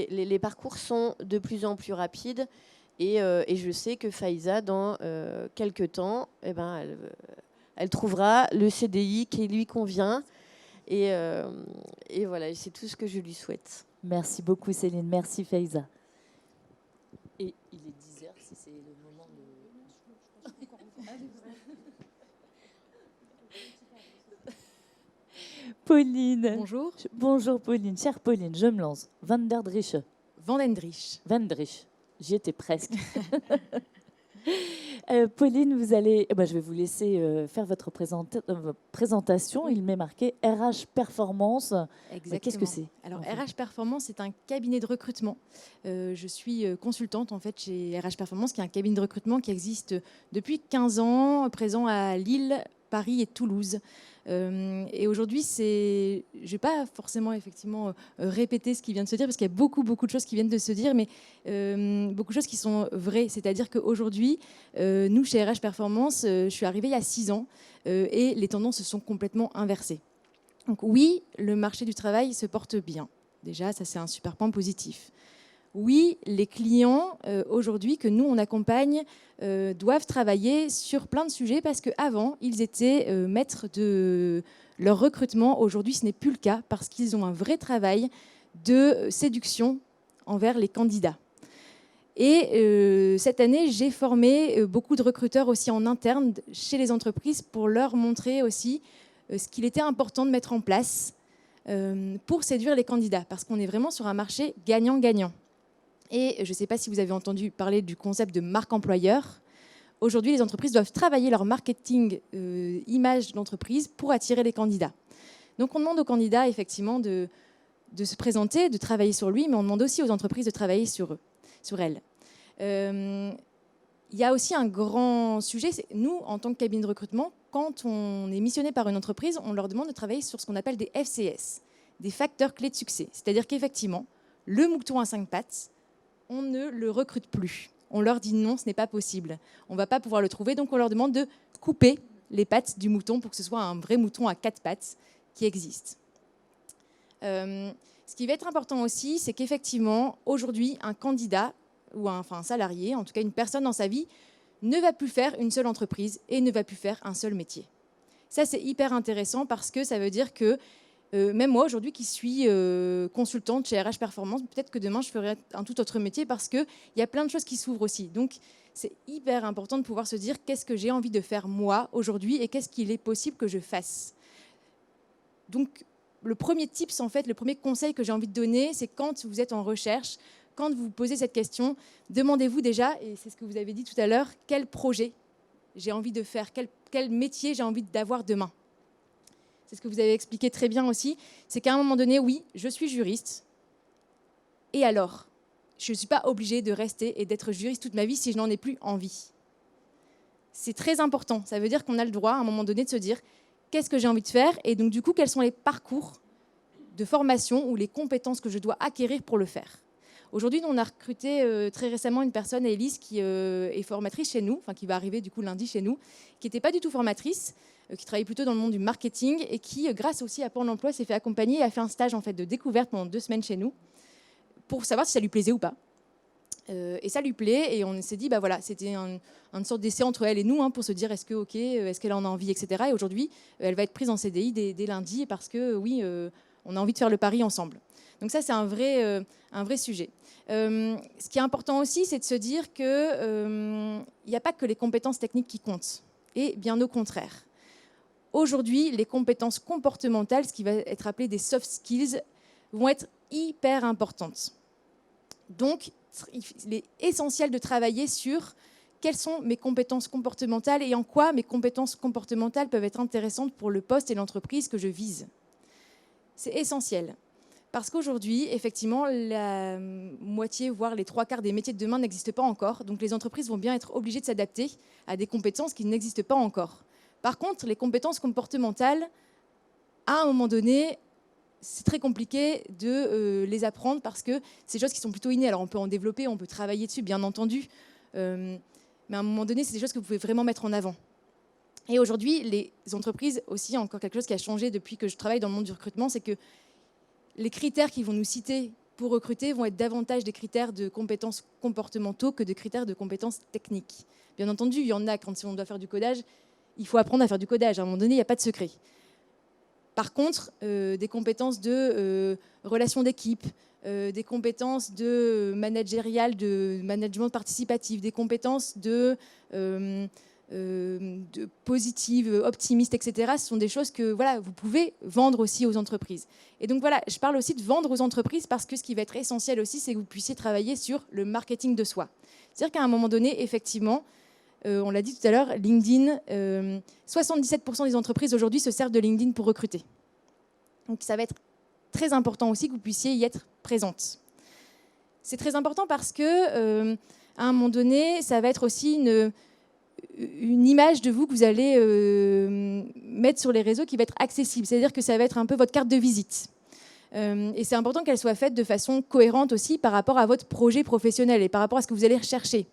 les parcours sont de plus en plus rapides. Et je sais que Faiza, dans quelques temps, elle trouvera le CDI qui lui convient. Et voilà, c'est tout ce que je lui souhaite. Merci beaucoup Céline, merci Faiza. Et il est 10h, si c'est le moment de... Pauline. Bonjour. Bonjour Pauline, chère Pauline, je me lance. Vanderdrich. Vandendrich. J'y étais presque. Pauline, vous allez, je vais vous laisser faire votre présentation. Il m'est marqué RH Performance. Exactement. Qu'est-ce que c'est? Alors, RH Performance, c'est un cabinet de recrutement. Je suis consultante en fait chez RH Performance, qui est un cabinet de recrutement qui existe depuis 15 ans, présent à Lille, Paris et Toulouse. Et aujourd'hui, je ne vais pas forcément effectivement répéter ce qui vient de se dire, parce qu'il y a beaucoup de choses qui viennent de se dire, mais beaucoup de choses qui sont vraies. C'est-à-dire qu'aujourd'hui, nous, chez RH Performance, je suis arrivée il y a 6 ans et les tendances se sont complètement inversées. Donc oui, le marché du travail se porte bien. Déjà, ça, c'est un super point positif. Oui, les clients, aujourd'hui, que nous, on accompagne, doivent travailler sur plein de sujets parce qu'avant, ils étaient maîtres de leur recrutement. Aujourd'hui, ce n'est plus le cas parce qu'ils ont un vrai travail de séduction envers les candidats. Et cette année, j'ai formé beaucoup de recruteurs aussi en interne chez les entreprises pour leur montrer aussi ce qu'il était important de mettre en place pour séduire les candidats, parce qu'on est vraiment sur un marché gagnant-gagnant. Et je ne sais pas si vous avez entendu parler du concept de marque employeur. Aujourd'hui, les entreprises doivent travailler leur marketing image d'entreprise pour attirer les candidats. Donc, on demande aux candidats, effectivement, de se présenter, de travailler sur lui, mais on demande aussi aux entreprises de travailler sur elles. Il y a aussi un grand sujet. Nous, en tant que cabinet de recrutement, quand on est missionné par une entreprise, on leur demande de travailler sur ce qu'on appelle des FCS, des facteurs clés de succès. C'est-à-dire qu'effectivement, le mouton à 5 pattes, on ne le recrute plus. On leur dit non, ce n'est pas possible. On ne va pas pouvoir le trouver, donc on leur demande de couper les pattes du mouton pour que ce soit un vrai mouton à 4 pattes qui existe. Ce qui va être important aussi, c'est qu'effectivement, aujourd'hui, un candidat ou un salarié, en tout cas une personne dans sa vie, ne va plus faire une seule entreprise et ne va plus faire un seul métier. Ça, c'est hyper intéressant parce que ça veut dire que même moi, aujourd'hui, qui suis consultante chez RH Performance, peut-être que demain, je ferai un tout autre métier parce qu'il y a plein de choses qui s'ouvrent aussi. Donc, c'est hyper important de pouvoir se dire qu'est-ce que j'ai envie de faire moi aujourd'hui et qu'est-ce qu'il est possible que je fasse. Donc, le premier tips, en fait, le premier conseil que j'ai envie de donner, c'est quand vous êtes en recherche, quand vous vous posez cette question, demandez-vous déjà, et c'est ce que vous avez dit tout à l'heure, quel projet j'ai envie de faire, quel métier j'ai envie d'avoir demain. C'est ce que vous avez expliqué très bien aussi, c'est qu'à un moment donné, oui, je suis juriste, et alors, je ne suis pas obligée de rester et d'être juriste toute ma vie si je n'en ai plus envie. C'est très important, ça veut dire qu'on a le droit à un moment donné de se dire qu'est-ce que j'ai envie de faire, et donc du coup, quels sont les parcours de formation ou les compétences que je dois acquérir pour le faire. Aujourd'hui, on a recruté très récemment une personne, Élise, qui est formatrice chez nous, enfin qui va arriver du coup lundi chez nous, qui n'était pas du tout formatrice, qui travaillait plutôt dans le monde du marketing et qui, grâce aussi à Pôle emploi, s'est fait accompagner et a fait un stage en fait, de découverte pendant 2 semaines chez nous pour savoir si ça lui plaisait ou pas. Et ça lui plaît et on s'est dit, bah voilà, c'était une sorte d'essai entre elle et nous pour se dire est-ce que ok, est-ce qu'elle en a envie, etc. Et aujourd'hui, elle va être prise en CDI dès lundi parce que oui, on a envie de faire le pari ensemble. Donc ça, c'est un vrai sujet. Ce qui est important aussi, c'est de se dire qu'il n'y a pas que les compétences techniques qui comptent, et bien au contraire. Aujourd'hui, les compétences comportementales, ce qui va être appelé des soft skills, vont être hyper importantes. Donc, il est essentiel de travailler sur quelles sont mes compétences comportementales et en quoi mes compétences comportementales peuvent être intéressantes pour le poste et l'entreprise que je vise. C'est essentiel. Parce qu'aujourd'hui, effectivement, la moitié, voire les 3/4 des métiers de demain n'existent pas encore. Donc les entreprises vont bien être obligées de s'adapter à des compétences qui n'existent pas encore. Par contre, les compétences comportementales, à un moment donné, c'est très compliqué de les apprendre parce que c'est des choses qui sont plutôt innées. Alors on peut en développer, on peut travailler dessus, bien entendu. Mais à un moment donné, c'est des choses que vous pouvez vraiment mettre en avant. Et aujourd'hui, les entreprises aussi, encore quelque chose qui a changé depuis que je travaille dans le monde du recrutement, c'est que les critères qu'ils vont nous citer pour recruter vont être davantage des critères de compétences comportementaux que de critères de compétences techniques. Bien entendu, il y en a quand on doit faire du codage, il faut apprendre à faire du codage. À un moment donné, il n'y a pas de secret. Par contre, des compétences de relations d'équipe, des compétences de managériales, de management participatif, des compétences de positives, optimistes, etc. Ce sont des choses que voilà, vous pouvez vendre aussi aux entreprises. Et donc voilà, je parle aussi de vendre aux entreprises parce que ce qui va être essentiel aussi, c'est que vous puissiez travailler sur le marketing de soi. C'est-à-dire qu'à un moment donné, effectivement, on l'a dit tout à l'heure, LinkedIn, 77% des entreprises aujourd'hui se servent de LinkedIn pour recruter. Donc ça va être très important aussi que vous puissiez y être présente. C'est très important parce que à un moment donné, ça va être aussi une image de vous que vous allez mettre sur les réseaux qui va être accessible. C'est-à-dire que ça va être un peu votre carte de visite. Et c'est important qu'elle soit faite de façon cohérente aussi par rapport à votre projet professionnel et par rapport à ce que vous allez rechercher.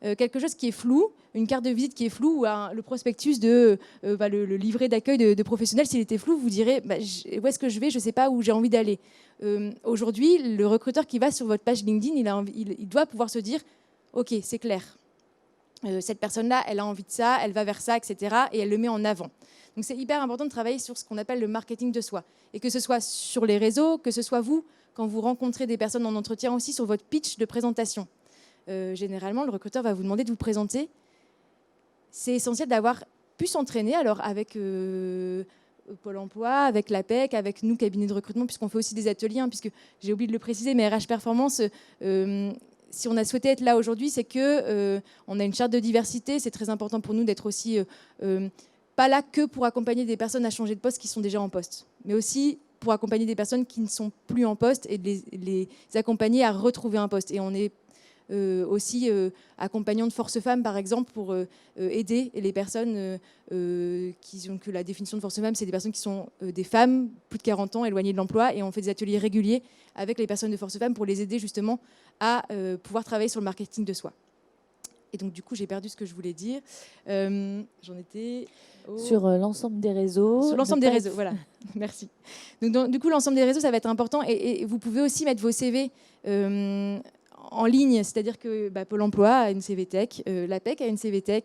Quelque chose qui est flou, une carte de visite qui est floue ou le prospectus de le livret d'accueil de professionnels, s'il était flou, vous direz où est-ce que je vais, je ne sais pas où j'ai envie d'aller. Aujourd'hui, le recruteur qui va sur votre page LinkedIn, il doit pouvoir se dire ok, c'est clair. Cette personne-là, elle a envie de ça, elle va vers ça, etc. Et elle le met en avant. Donc c'est hyper important de travailler sur ce qu'on appelle le marketing de soi. Et que ce soit sur les réseaux, que ce soit vous, quand vous rencontrez des personnes en entretien aussi, sur votre pitch de présentation. Généralement, le recruteur va vous demander de vous présenter. C'est essentiel d'avoir pu s'entraîner alors avec Pôle emploi, avec l'APEC, avec nous, cabinet de recrutement, puisqu'on fait aussi des ateliers, puisque j'ai oublié de le préciser, mais RH Performance, si on a souhaité être là aujourd'hui, c'est qu'on a une charte de diversité. C'est très important pour nous d'être aussi pas là que pour accompagner des personnes à changer de poste qui sont déjà en poste, mais aussi pour accompagner des personnes qui ne sont plus en poste et de les accompagner à retrouver un poste. Et on est aussi accompagnant de Force Femmes, par exemple, pour aider les personnes qui ont que la définition de Force Femmes, c'est des personnes qui sont des femmes, plus de 40 ans, éloignées de l'emploi, et on fait des ateliers réguliers avec les personnes de Force Femmes pour les aider justement à pouvoir travailler sur le marketing de soi. Et donc, du coup, j'ai perdu ce que je voulais dire. J'en étais... Sur l'ensemble des réseaux. Sur l'ensemble des réseaux, voilà. Merci. Donc, du coup, l'ensemble des réseaux, ça va être important. Et vous pouvez aussi mettre vos CV en ligne, c'est-à-dire que Pôle emploi a une CV Tech, l'APEC a une CV Tech.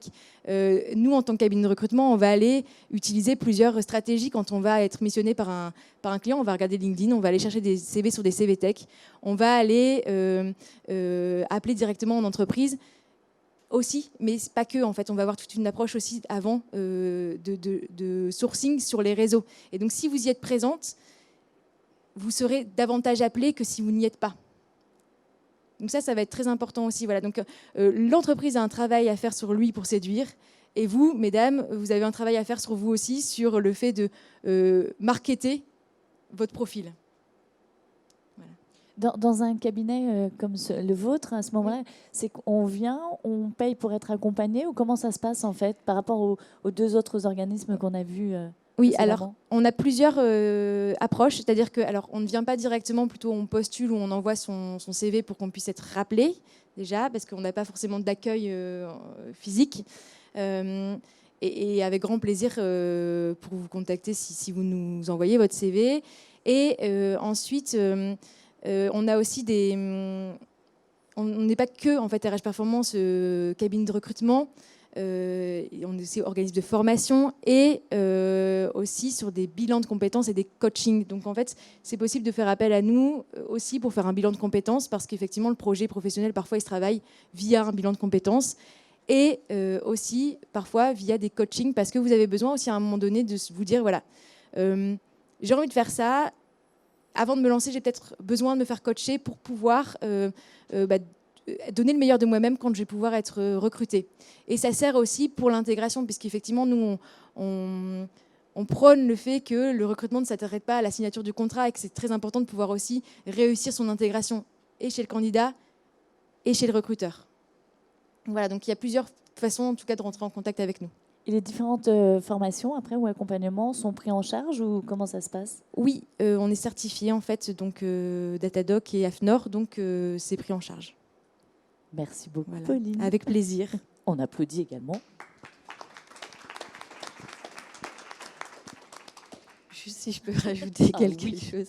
Nous, en tant que cabinet de recrutement, on va aller utiliser plusieurs stratégies quand on va être missionné par un client. On va regarder LinkedIn, on va aller chercher des CV sur des CV Tech. On va aller appeler directement en entreprise aussi, mais pas que. En fait, on va avoir toute une approche aussi avant de sourcing sur les réseaux. Et donc, si vous y êtes présente, vous serez davantage appelé que si vous n'y êtes pas. Donc ça va être très important aussi. Voilà. Donc, l'entreprise a un travail à faire sur lui pour séduire. Et vous, mesdames, vous avez un travail à faire sur vous aussi, sur le fait de marketer votre profil. Voilà. Dans un cabinet comme le vôtre, à ce moment-là, c'est qu'on vient, on paye pour être accompagné, ou comment ça se passe en fait par rapport aux deux autres organismes qu'on a vus Oui, précédemment? alors on a plusieurs approches, c'est-à-dire que alors on ne vient pas directement, plutôt on postule ou on envoie son CV pour qu'on puisse être rappelé déjà, parce qu'on n'a pas forcément d'accueil physique. Et avec grand plaisir pour vous contacter si vous nous envoyez votre CV. Et ensuite, on a aussi on n'est pas que en fait RH Performance, cabine de recrutement. On est aussi organisme de formation et aussi sur des bilans de compétences et des coachings. Donc en fait, c'est possible de faire appel à nous aussi pour faire un bilan de compétences, parce qu'effectivement, le projet professionnel, parfois, il se travaille via un bilan de compétences et aussi parfois via des coachings, parce que vous avez besoin aussi à un moment donné de vous dire, voilà, j'ai envie de faire ça. Avant de me lancer, j'ai peut-être besoin de me faire coacher pour pouvoir donner le meilleur de moi-même quand je vais pouvoir être recrutée. Et ça sert aussi pour l'intégration, puisqu'effectivement, nous, on prône le fait que le recrutement ne s'arrête pas à la signature du contrat et que c'est très important de pouvoir aussi réussir son intégration, et chez le candidat et chez le recruteur. Voilà, donc il y a plusieurs façons, en tout cas, de rentrer en contact avec nous. Et les différentes formations après ou accompagnements sont pris en charge ou comment ça se passe? Oui, on est certifié en fait, donc Datadoc et AFNOR, donc c'est pris en charge. Merci beaucoup, Voilà. Pauline. Avec plaisir. On applaudit également. Juste si je peux rajouter quelque chose.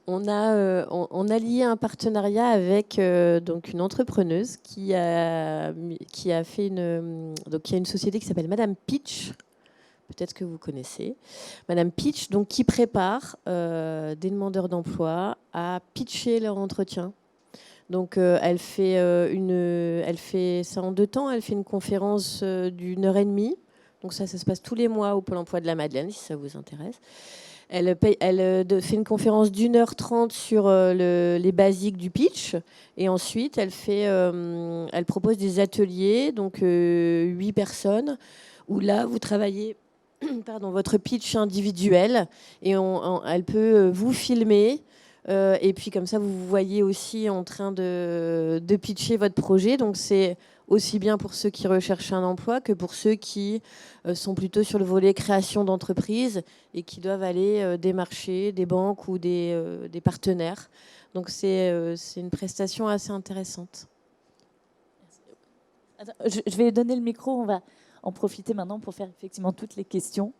On a lié un partenariat avec donc une entrepreneuse qui a fait qui a une société qui s'appelle Madame Pitch. Peut-être que vous connaissez. Madame Pitch, donc, qui prépare des demandeurs d'emploi à pitcher leur entretien. Donc, elle fait ça en 2 temps. Elle fait une conférence d'1h30. Donc, ça se passe tous les mois au Pôle emploi de la Madeleine, si ça vous intéresse. Elle fait une conférence d'1h30 sur les basiques du pitch. Et ensuite, elle propose des ateliers, donc 8 personnes, où là, vous travaillez votre pitch individuel. Et elle peut vous filmer. Et puis comme ça, vous vous voyez aussi en train de pitcher votre projet. Donc c'est aussi bien pour ceux qui recherchent un emploi que pour ceux qui sont plutôt sur le volet création d'entreprise et qui doivent aller démarcher des banques ou des partenaires. Donc c'est une prestation assez intéressante. Attends, je vais donner le micro, on va en profiter maintenant pour faire effectivement toutes les questions.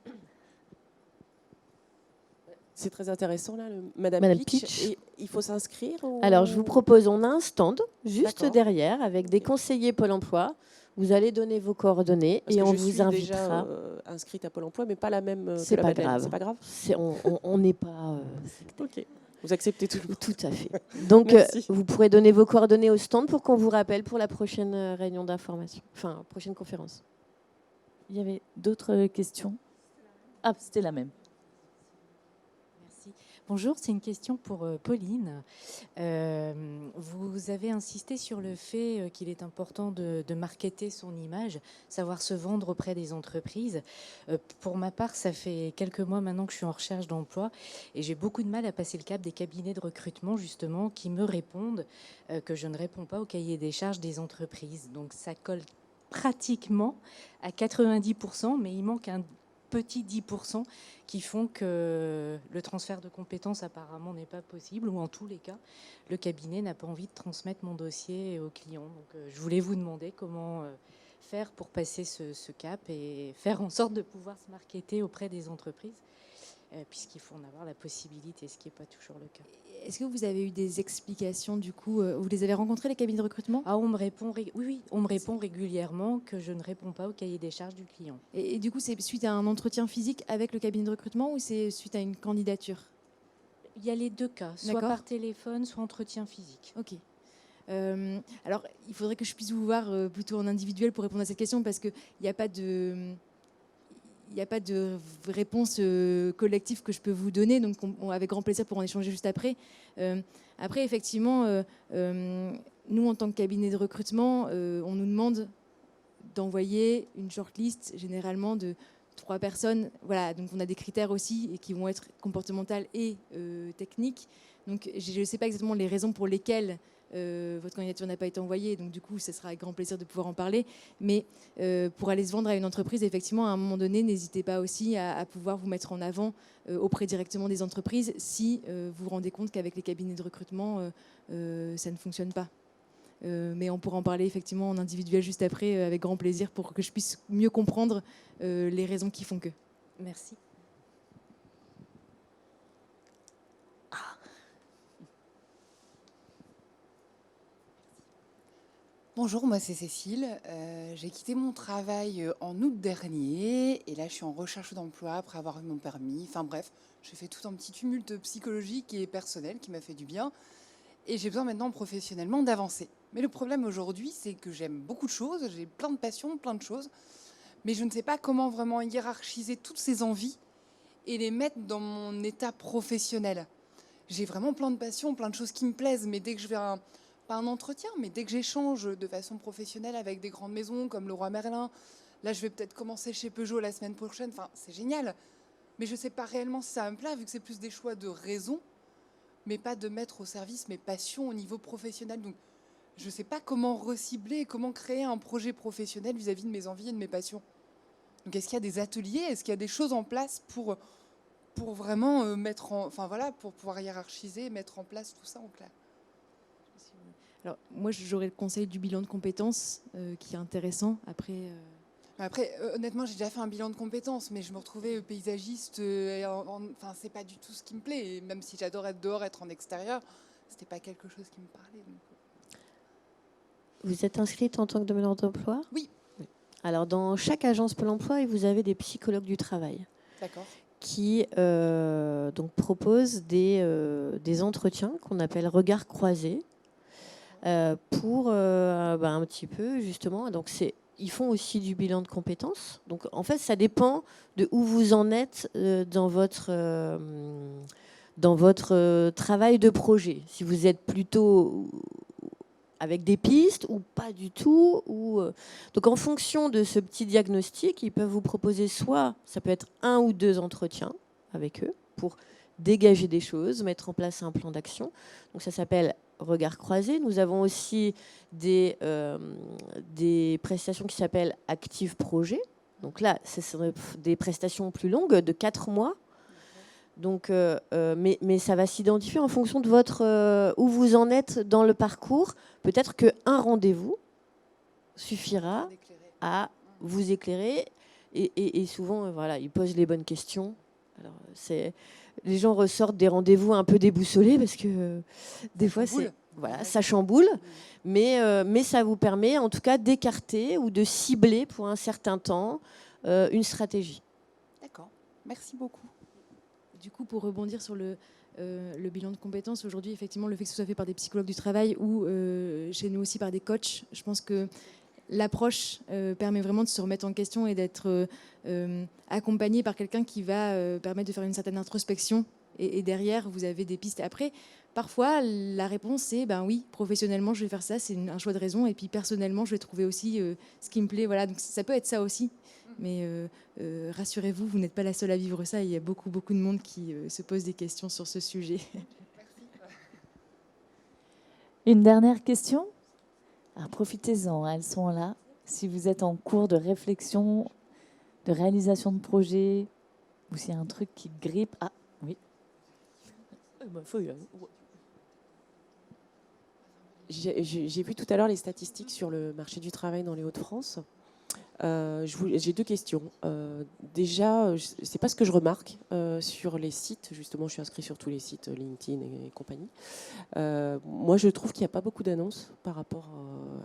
C'est très intéressant, là, Madame Pitch. Et il faut s'inscrire Alors, je vous propose, on a un stand juste derrière avec des Ok. conseillers Pôle emploi. Vous allez donner vos coordonnées Parce et que on je vous suis invitera. déjà inscrite à Pôle emploi, mais pas la même C'est que la pas Madeleine. grave. C'est pas grave. On n'est pas. Ok. Vous acceptez tout le monde. Tout à fait. Donc, Merci. vous pourrez donner vos coordonnées au stand pour qu'on vous rappelle pour la prochaine réunion d'information, enfin, prochaine conférence. Il y avait d'autres questions? Ah, c'était la même. Merci. Bonjour, c'est une question pour Pauline. Vous avez insisté sur le fait qu'il est important de marketer son image, savoir se vendre auprès des entreprises. Pour ma part, ça fait quelques mois maintenant que je suis en recherche d'emploi et j'ai beaucoup de mal à passer le cap des cabinets de recrutement, justement, qui me répondent que je ne réponds pas au cahier des charges des entreprises. Donc ça colle pratiquement à 90%, mais il manque un petit 10% qui font que le transfert de compétences apparemment n'est pas possible, ou en tous les cas, le cabinet n'a pas envie de transmettre mon dossier au client. Donc je voulais vous demander comment faire pour passer ce cap et faire en sorte de pouvoir se marketer auprès des entreprises, puisqu'il faut en avoir la possibilité, ce qui n'est pas toujours le cas. Est-ce que vous avez eu des explications, du coup, vous les avez rencontrés, les cabinets de recrutement? On me répond, oui, on me répond régulièrement que je ne réponds pas au cahier des charges du client. Et du coup, c'est suite à un entretien physique avec le cabinet de recrutement ou c'est suite à une candidature? Il y a les deux cas, soit D'accord. par téléphone, soit entretien physique. Ok. Alors, il faudrait que je puisse vous voir plutôt en individuel pour répondre à cette question, parce qu'il n'y a pas de... Il n'y a pas de réponse collective que je peux vous donner, donc avec grand plaisir pour en échanger juste après. Après, effectivement, nous, en tant que cabinet de recrutement, on nous demande d'envoyer une shortlist généralement de 3 personnes. Voilà, donc on a des critères aussi et qui vont être comportementales et techniques. Donc je ne sais pas exactement les raisons pour lesquelles votre candidature n'a pas été envoyée, donc du coup, ce sera avec grand plaisir de pouvoir en parler. Mais pour aller se vendre à une entreprise, effectivement, à un moment donné, n'hésitez pas aussi à pouvoir vous mettre en avant auprès directement des entreprises si vous vous rendez compte qu'avec les cabinets de recrutement, ça ne fonctionne pas. Mais on pourra en parler effectivement en individuel juste après, avec grand plaisir, pour que je puisse mieux comprendre les raisons qui font que. Merci. Bonjour, moi c'est Cécile. J'ai quitté mon travail en août dernier et là je suis en recherche d'emploi après avoir eu mon permis. Enfin bref, j'ai fait tout un petit tumulte psychologique et personnel qui m'a fait du bien et j'ai besoin maintenant professionnellement d'avancer. Mais le problème aujourd'hui, c'est que j'aime beaucoup de choses, j'ai plein de passions, plein de choses, mais je ne sais pas comment vraiment hiérarchiser toutes ces envies et les mettre dans mon état professionnel. J'ai vraiment plein de passions, plein de choses qui me plaisent, mais dès que je vais pas un entretien, mais dès que j'échange de façon professionnelle avec des grandes maisons comme Leroy Merlin, là je vais peut-être commencer chez Peugeot la semaine prochaine, enfin c'est génial, mais je ne sais pas réellement si ça me plaît vu que c'est plus des choix de raison, mais pas de mettre au service mes passions au niveau professionnel. Donc je ne sais pas comment recibler, comment créer un projet professionnel vis-à-vis de mes envies et de mes passions. Donc est-ce qu'il y a des ateliers, est-ce qu'il y a des choses en place pour vraiment pour pouvoir hiérarchiser, mettre en place tout ça en clair? Alors, moi, j'aurais le conseil du bilan de compétences qui est intéressant. Après, honnêtement, j'ai déjà fait un bilan de compétences, mais je me retrouvais paysagiste. Enfin, c'est pas du tout ce qui me plaît. Et même si j'adore être dehors, être en extérieur, c'était pas quelque chose qui me parlait. Donc. Vous êtes inscrite en tant que demandeur d'emploi ? Oui. Alors, dans chaque agence Pôle emploi, vous avez des psychologues du travail. D'accord. Qui donc proposent des entretiens qu'on appelle regards croisés. Pour un petit peu justement, donc ils font aussi du bilan de compétences. Donc en fait, ça dépend de où vous en êtes dans votre travail de projet. Si vous êtes plutôt avec des pistes ou pas du tout. Donc en fonction de ce petit diagnostic, ils peuvent vous proposer soit, ça peut être 1 ou 2 entretiens avec eux pour dégager des choses, mettre en place un plan d'action. Donc ça s'appelle regard croisé. Nous avons aussi des prestations qui s'appellent Active Projet. Donc là, ce sont des prestations plus longues de 4 mois. Donc, mais ça va s'identifier en fonction de où vous en êtes dans le parcours. Peut-être qu'un rendez-vous suffira à vous éclairer. Et souvent, voilà, ils posent les bonnes questions. Alors, les gens ressortent des rendez-vous un peu déboussolés parce que des fois, ça chamboule. Mais ça vous permet en tout cas d'écarter ou de cibler pour un certain temps une stratégie. D'accord. Merci beaucoup. Du coup, pour rebondir sur le bilan de compétences, aujourd'hui, effectivement, le fait que ce soit fait par des psychologues du travail ou chez nous aussi par des coachs, je pense que l'approche permet vraiment de se remettre en question et d'être accompagné par quelqu'un qui va permettre de faire une certaine introspection. Et derrière, vous avez des pistes. Après, parfois, la réponse, c'est ben oui, professionnellement, je vais faire ça, c'est un choix de raison. Et puis, personnellement, je vais trouver aussi ce qui me plaît. Voilà, donc ça peut être ça aussi. Mais rassurez-vous, vous n'êtes pas la seule à vivre ça. Il y a beaucoup de monde qui se pose des questions sur ce sujet. Une dernière question ? Alors, profitez-en, elles sont là. Si vous êtes en cours de réflexion, de réalisation de projet, ou s'il y a un truc qui grippe. Ah, oui. J'ai vu tout à l'heure les statistiques sur le marché du travail dans les Hauts-de-France. J'ai 2 questions. Déjà, c'est pas ce que je remarque sur les sites. Justement, je suis inscrite sur tous les sites LinkedIn et compagnie. Moi, je trouve qu'il n'y a pas beaucoup d'annonces par rapport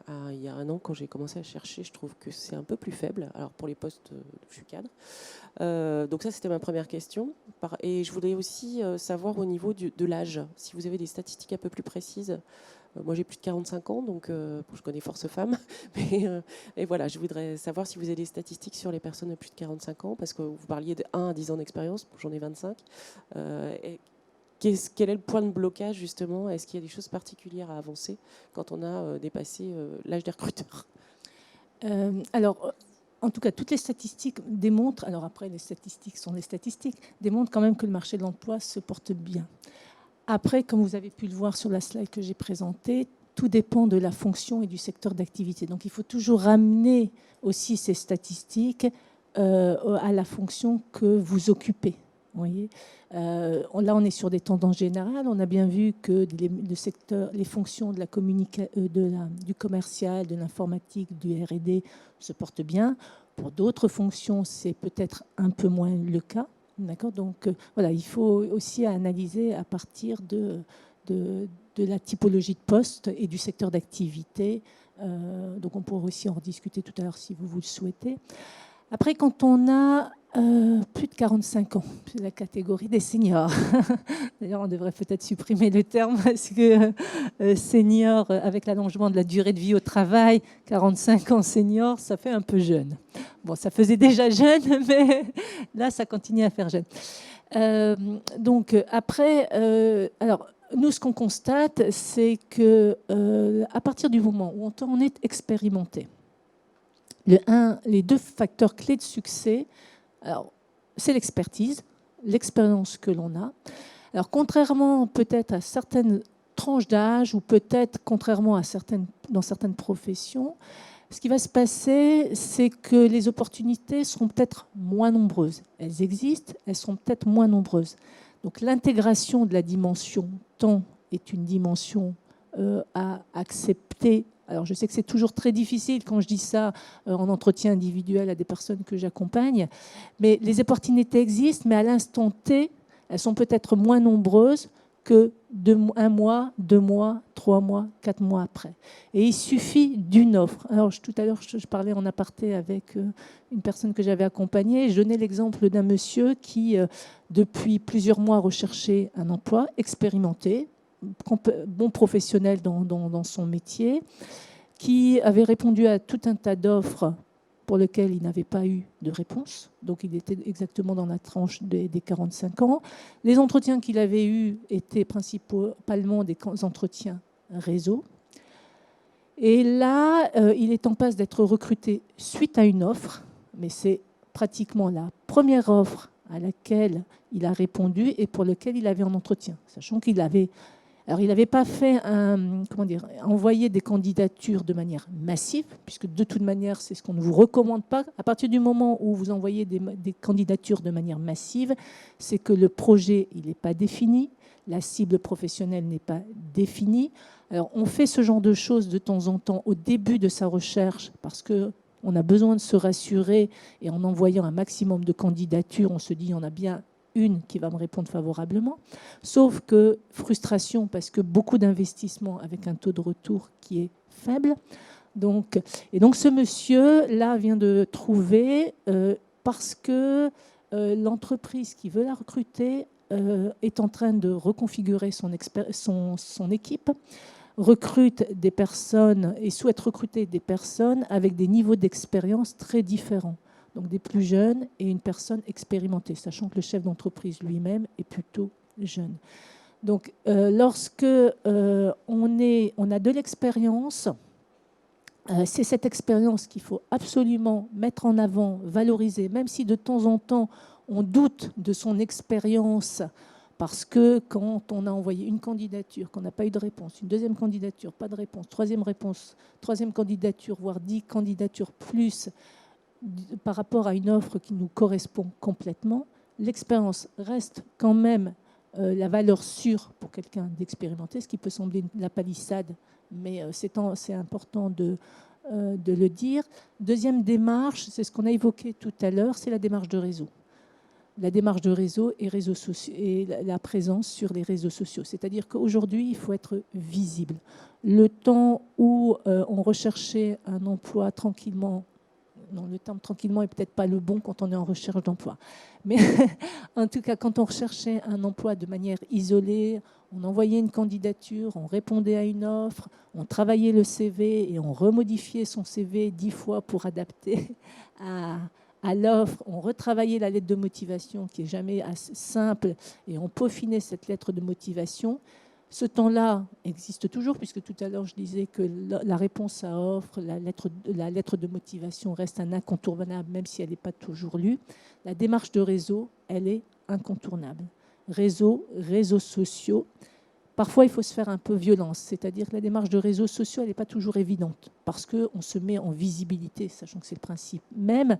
à il y a un an quand j'ai commencé à chercher. Je trouve que c'est un peu plus faible. Alors pour les postes, je suis cadre. Donc ça, c'était ma première question. Et je voulais aussi savoir au niveau de l'âge, si vous avez des statistiques un peu plus précises. Moi, j'ai plus de 45 ans, donc je connais Force Femmes. Et voilà, je voudrais savoir si vous avez des statistiques sur les personnes de plus de 45 ans, parce que vous parliez de 1 à 10 ans d'expérience, j'en ai 25. Quel est le point de blocage, justement? Est-ce qu'il y a des choses particulières à avancer quand on a dépassé l'âge des recruteurs? Alors, en tout cas, toutes les statistiques démontrent, alors après, les statistiques sont des statistiques, démontrent quand même que le marché de l'emploi se porte bien. Après, comme vous avez pu le voir sur la slide que j'ai présentée, tout dépend de la fonction et du secteur d'activité. Donc il faut toujours ramener aussi ces statistiques à la fonction que vous occupez. Vous voyez, là, on est sur des tendances générales. On a bien vu que les fonctions de du commercial, de l'informatique, du R&D se portent bien. Pour d'autres fonctions, c'est peut-être un peu moins le cas. D'accord. Donc voilà, il faut aussi analyser à partir de la typologie de poste et du secteur d'activité. Donc on pourra aussi en rediscuter tout à l'heure si vous le souhaitez. Après, quand on a plus de 45 ans, c'est la catégorie des seniors. D'ailleurs, on devrait peut-être supprimer le terme parce que senior, avec l'allongement de la durée de vie au travail, 45 ans senior, ça fait un peu jeune. Bon, ça faisait déjà jeune, mais là, ça continue à faire jeune. Donc, après, alors, nous, ce qu'on constate, c'est que à partir du moment où on est expérimenté, les deux facteurs clés de succès, c'est l'expertise, l'expérience que l'on a. Alors, contrairement peut-être à certaines tranches d'âge ou peut-être contrairement à dans certaines professions, ce qui va se passer, c'est que les opportunités seront peut-être moins nombreuses. Elles existent, elles seront peut-être moins nombreuses. Donc, l'intégration de la dimension temps est une dimension à accepter. Alors, je sais que c'est toujours très difficile quand je dis ça en entretien individuel à des personnes que j'accompagne, mais les opportunités existent, mais à l'instant T, elles sont peut-être moins nombreuses que 1 mois, 2 mois, 3 mois, 4 mois après. Et il suffit d'une offre. Alors, tout à l'heure, je parlais en aparté avec une personne que j'avais accompagnée. Je donnais l'exemple d'un monsieur qui, depuis plusieurs mois, recherchait un emploi expérimenté, bon professionnel dans son métier, qui avait répondu à tout un tas d'offres pour lesquelles il n'avait pas eu de réponse. Donc il était exactement dans la tranche des 45 ans. Les entretiens qu'il avait eus étaient principalement des entretiens réseau. Et là, il est en passe d'être recruté suite à une offre, mais c'est pratiquement la première offre à laquelle il a répondu et pour laquelle il avait un entretien, sachant qu'il avait... Alors, il n'avait pas fait envoyer des candidatures de manière massive, puisque de toute manière, c'est ce qu'on ne vous recommande pas. À partir du moment où vous envoyez des candidatures de manière massive, c'est que le projet n'est pas défini, la cible professionnelle n'est pas définie. Alors, on fait ce genre de choses de temps en temps au début de sa recherche, parce qu'on a besoin de se rassurer, et en envoyant un maximum de candidatures, on se dit, il y en a bien une qui va me répondre favorablement, sauf que frustration parce que beaucoup d'investissements avec un taux de retour qui est faible. Et donc ce monsieur-là vient de trouver, parce que l'entreprise qui veut la recruter est en train de reconfigurer son équipe, recrute des personnes et souhaite recruter des personnes avec des niveaux d'expérience très différents. Donc des plus jeunes et une personne expérimentée, sachant que le chef d'entreprise lui-même est plutôt jeune. Donc lorsque on a de l'expérience, c'est cette expérience qu'il faut absolument mettre en avant, valoriser, même si de temps en temps on doute de son expérience, parce que quand on a envoyé une candidature, qu'on n'a pas eu de réponse, une deuxième candidature, pas de réponse, troisième candidature, voire 10 candidatures plus, par rapport à une offre qui nous correspond complètement, l'expérience reste quand même la valeur sûre pour quelqu'un d'expérimenté, ce qui peut sembler la palissade, mais c'est important de le dire. Deuxième démarche, c'est ce qu'on a évoqué tout à l'heure, c'est la démarche de réseau. La démarche de réseau et la présence sur les réseaux sociaux. C'est-à-dire qu'aujourd'hui, il faut être visible. Le temps où on recherchait un emploi tranquillement, non, le terme tranquillement n'est peut-être pas le bon quand on est en recherche d'emploi. Mais en tout cas, quand on recherchait un emploi de manière isolée, on envoyait une candidature, on répondait à une offre, on travaillait le CV et on remodifiait son CV 10 fois pour adapter à l'offre. On retravaillait la lettre de motivation qui n'est jamais assez simple et on peaufinait cette lettre de motivation. Ce temps-là existe toujours, puisque tout à l'heure je disais que la réponse à offre, la lettre de motivation reste un incontournable, même si elle n'est pas toujours lue. La démarche de réseau, elle est incontournable. Réseaux sociaux, Parfois, il faut se faire un peu violence, c'est-à-dire que la démarche de réseaux sociaux, elle n'est pas toujours évidente, parce qu'on se met en visibilité, sachant que c'est le principe même,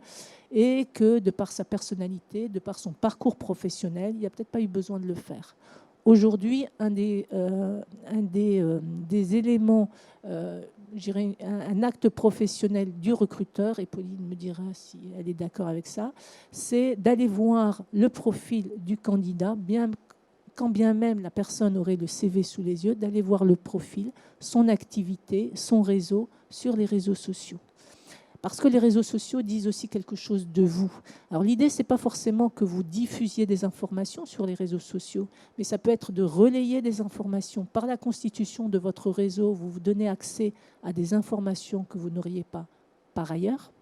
et que de par sa personnalité, de par son parcours professionnel, il n'y a peut-être pas eu besoin de le faire. Aujourd'hui, des éléments, je dirais un acte professionnel du recruteur, et Pauline me dira si elle est d'accord avec ça, c'est d'aller voir le profil du candidat, quand bien même la personne aurait le CV sous les yeux, d'aller voir le profil, son activité, son réseau sur les réseaux sociaux. Parce que les réseaux sociaux disent aussi quelque chose de vous. Alors l'idée, ce n'est pas forcément que vous diffusiez des informations sur les réseaux sociaux, mais ça peut être de relayer des informations. Par la constitution de votre réseau, vous vous donnez accès à des informations que vous n'auriez pas par ailleurs.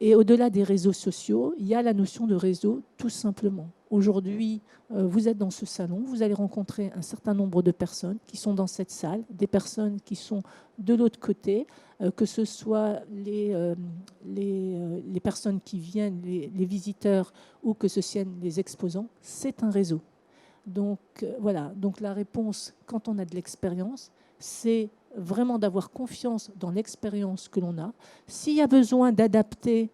Et au-delà des réseaux sociaux, il y a la notion de réseau, tout simplement. Aujourd'hui, vous êtes dans ce salon, vous allez rencontrer un certain nombre de personnes qui sont dans cette salle, des personnes qui sont de l'autre côté, que ce soit les personnes qui viennent, les visiteurs, ou que ce soient les exposants. C'est un réseau. Donc voilà, donc la réponse, quand on a de l'expérience, c'est vraiment d'avoir confiance dans l'expérience que l'on a. S'il y a besoin d'adapter,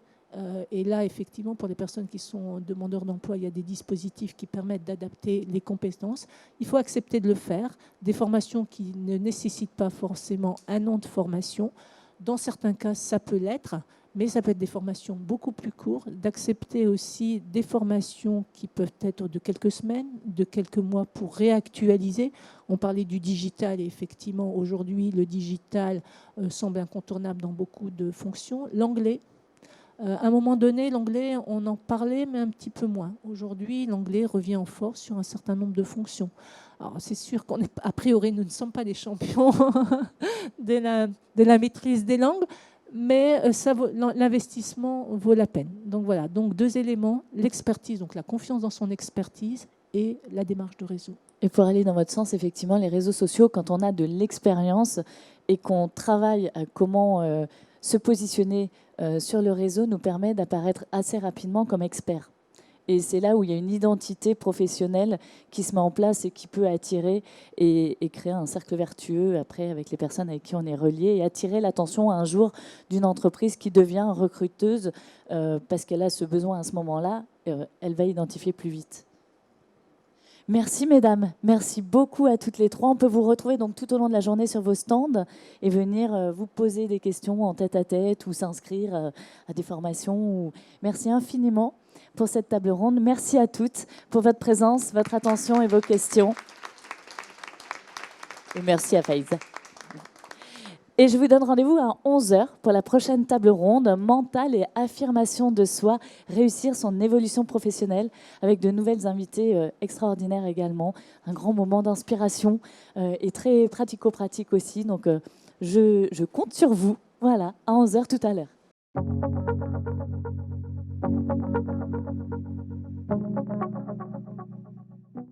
et là, effectivement, pour les personnes qui sont demandeurs d'emploi, il y a des dispositifs qui permettent d'adapter les compétences. Il faut accepter de le faire. Des formations qui ne nécessitent pas forcément un an de formation. Dans certains cas, ça peut l'être, mais ça peut être des formations beaucoup plus courtes. D'accepter aussi des formations qui peuvent être de quelques semaines, de quelques mois pour réactualiser. On parlait du digital et effectivement, aujourd'hui, le digital semble incontournable dans beaucoup de fonctions. L'anglais. À un moment donné, l'anglais, on en parlait, mais un petit peu moins. Aujourd'hui, l'anglais revient en force sur un certain nombre de fonctions. Alors, c'est sûr qu'a priori, nous ne sommes pas des champions de la maîtrise des langues, mais l'investissement vaut la peine. Donc voilà, donc 2 éléments, l'expertise, donc la confiance dans son expertise et la démarche de réseau. Et pour aller dans votre sens, effectivement, les réseaux sociaux, quand on a de l'expérience et qu'on travaille à comment se positionner sur le réseau, nous permet d'apparaître assez rapidement comme expert. Et c'est là où il y a une identité professionnelle qui se met en place et qui peut attirer et créer un cercle vertueux après avec les personnes avec qui on est relié et attirer l'attention un jour d'une entreprise qui devient recruteuse parce qu'elle a ce besoin à ce moment-là, elle va identifier plus vite. Merci mesdames, merci beaucoup à toutes les trois. On peut vous retrouver donc tout au long de la journée sur vos stands et venir vous poser des questions en tête-à-tête ou s'inscrire à des formations. Merci infiniment pour cette table ronde. Merci à toutes pour votre présence, votre attention et vos questions. Et merci à Faiza. Et je vous donne rendez-vous à 11h pour la prochaine table ronde, mental et affirmation de soi, réussir son évolution professionnelle, avec de nouvelles invités extraordinaires également. Un grand moment d'inspiration et très pratico-pratique aussi. Donc je compte sur vous, voilà, à 11h tout à l'heure.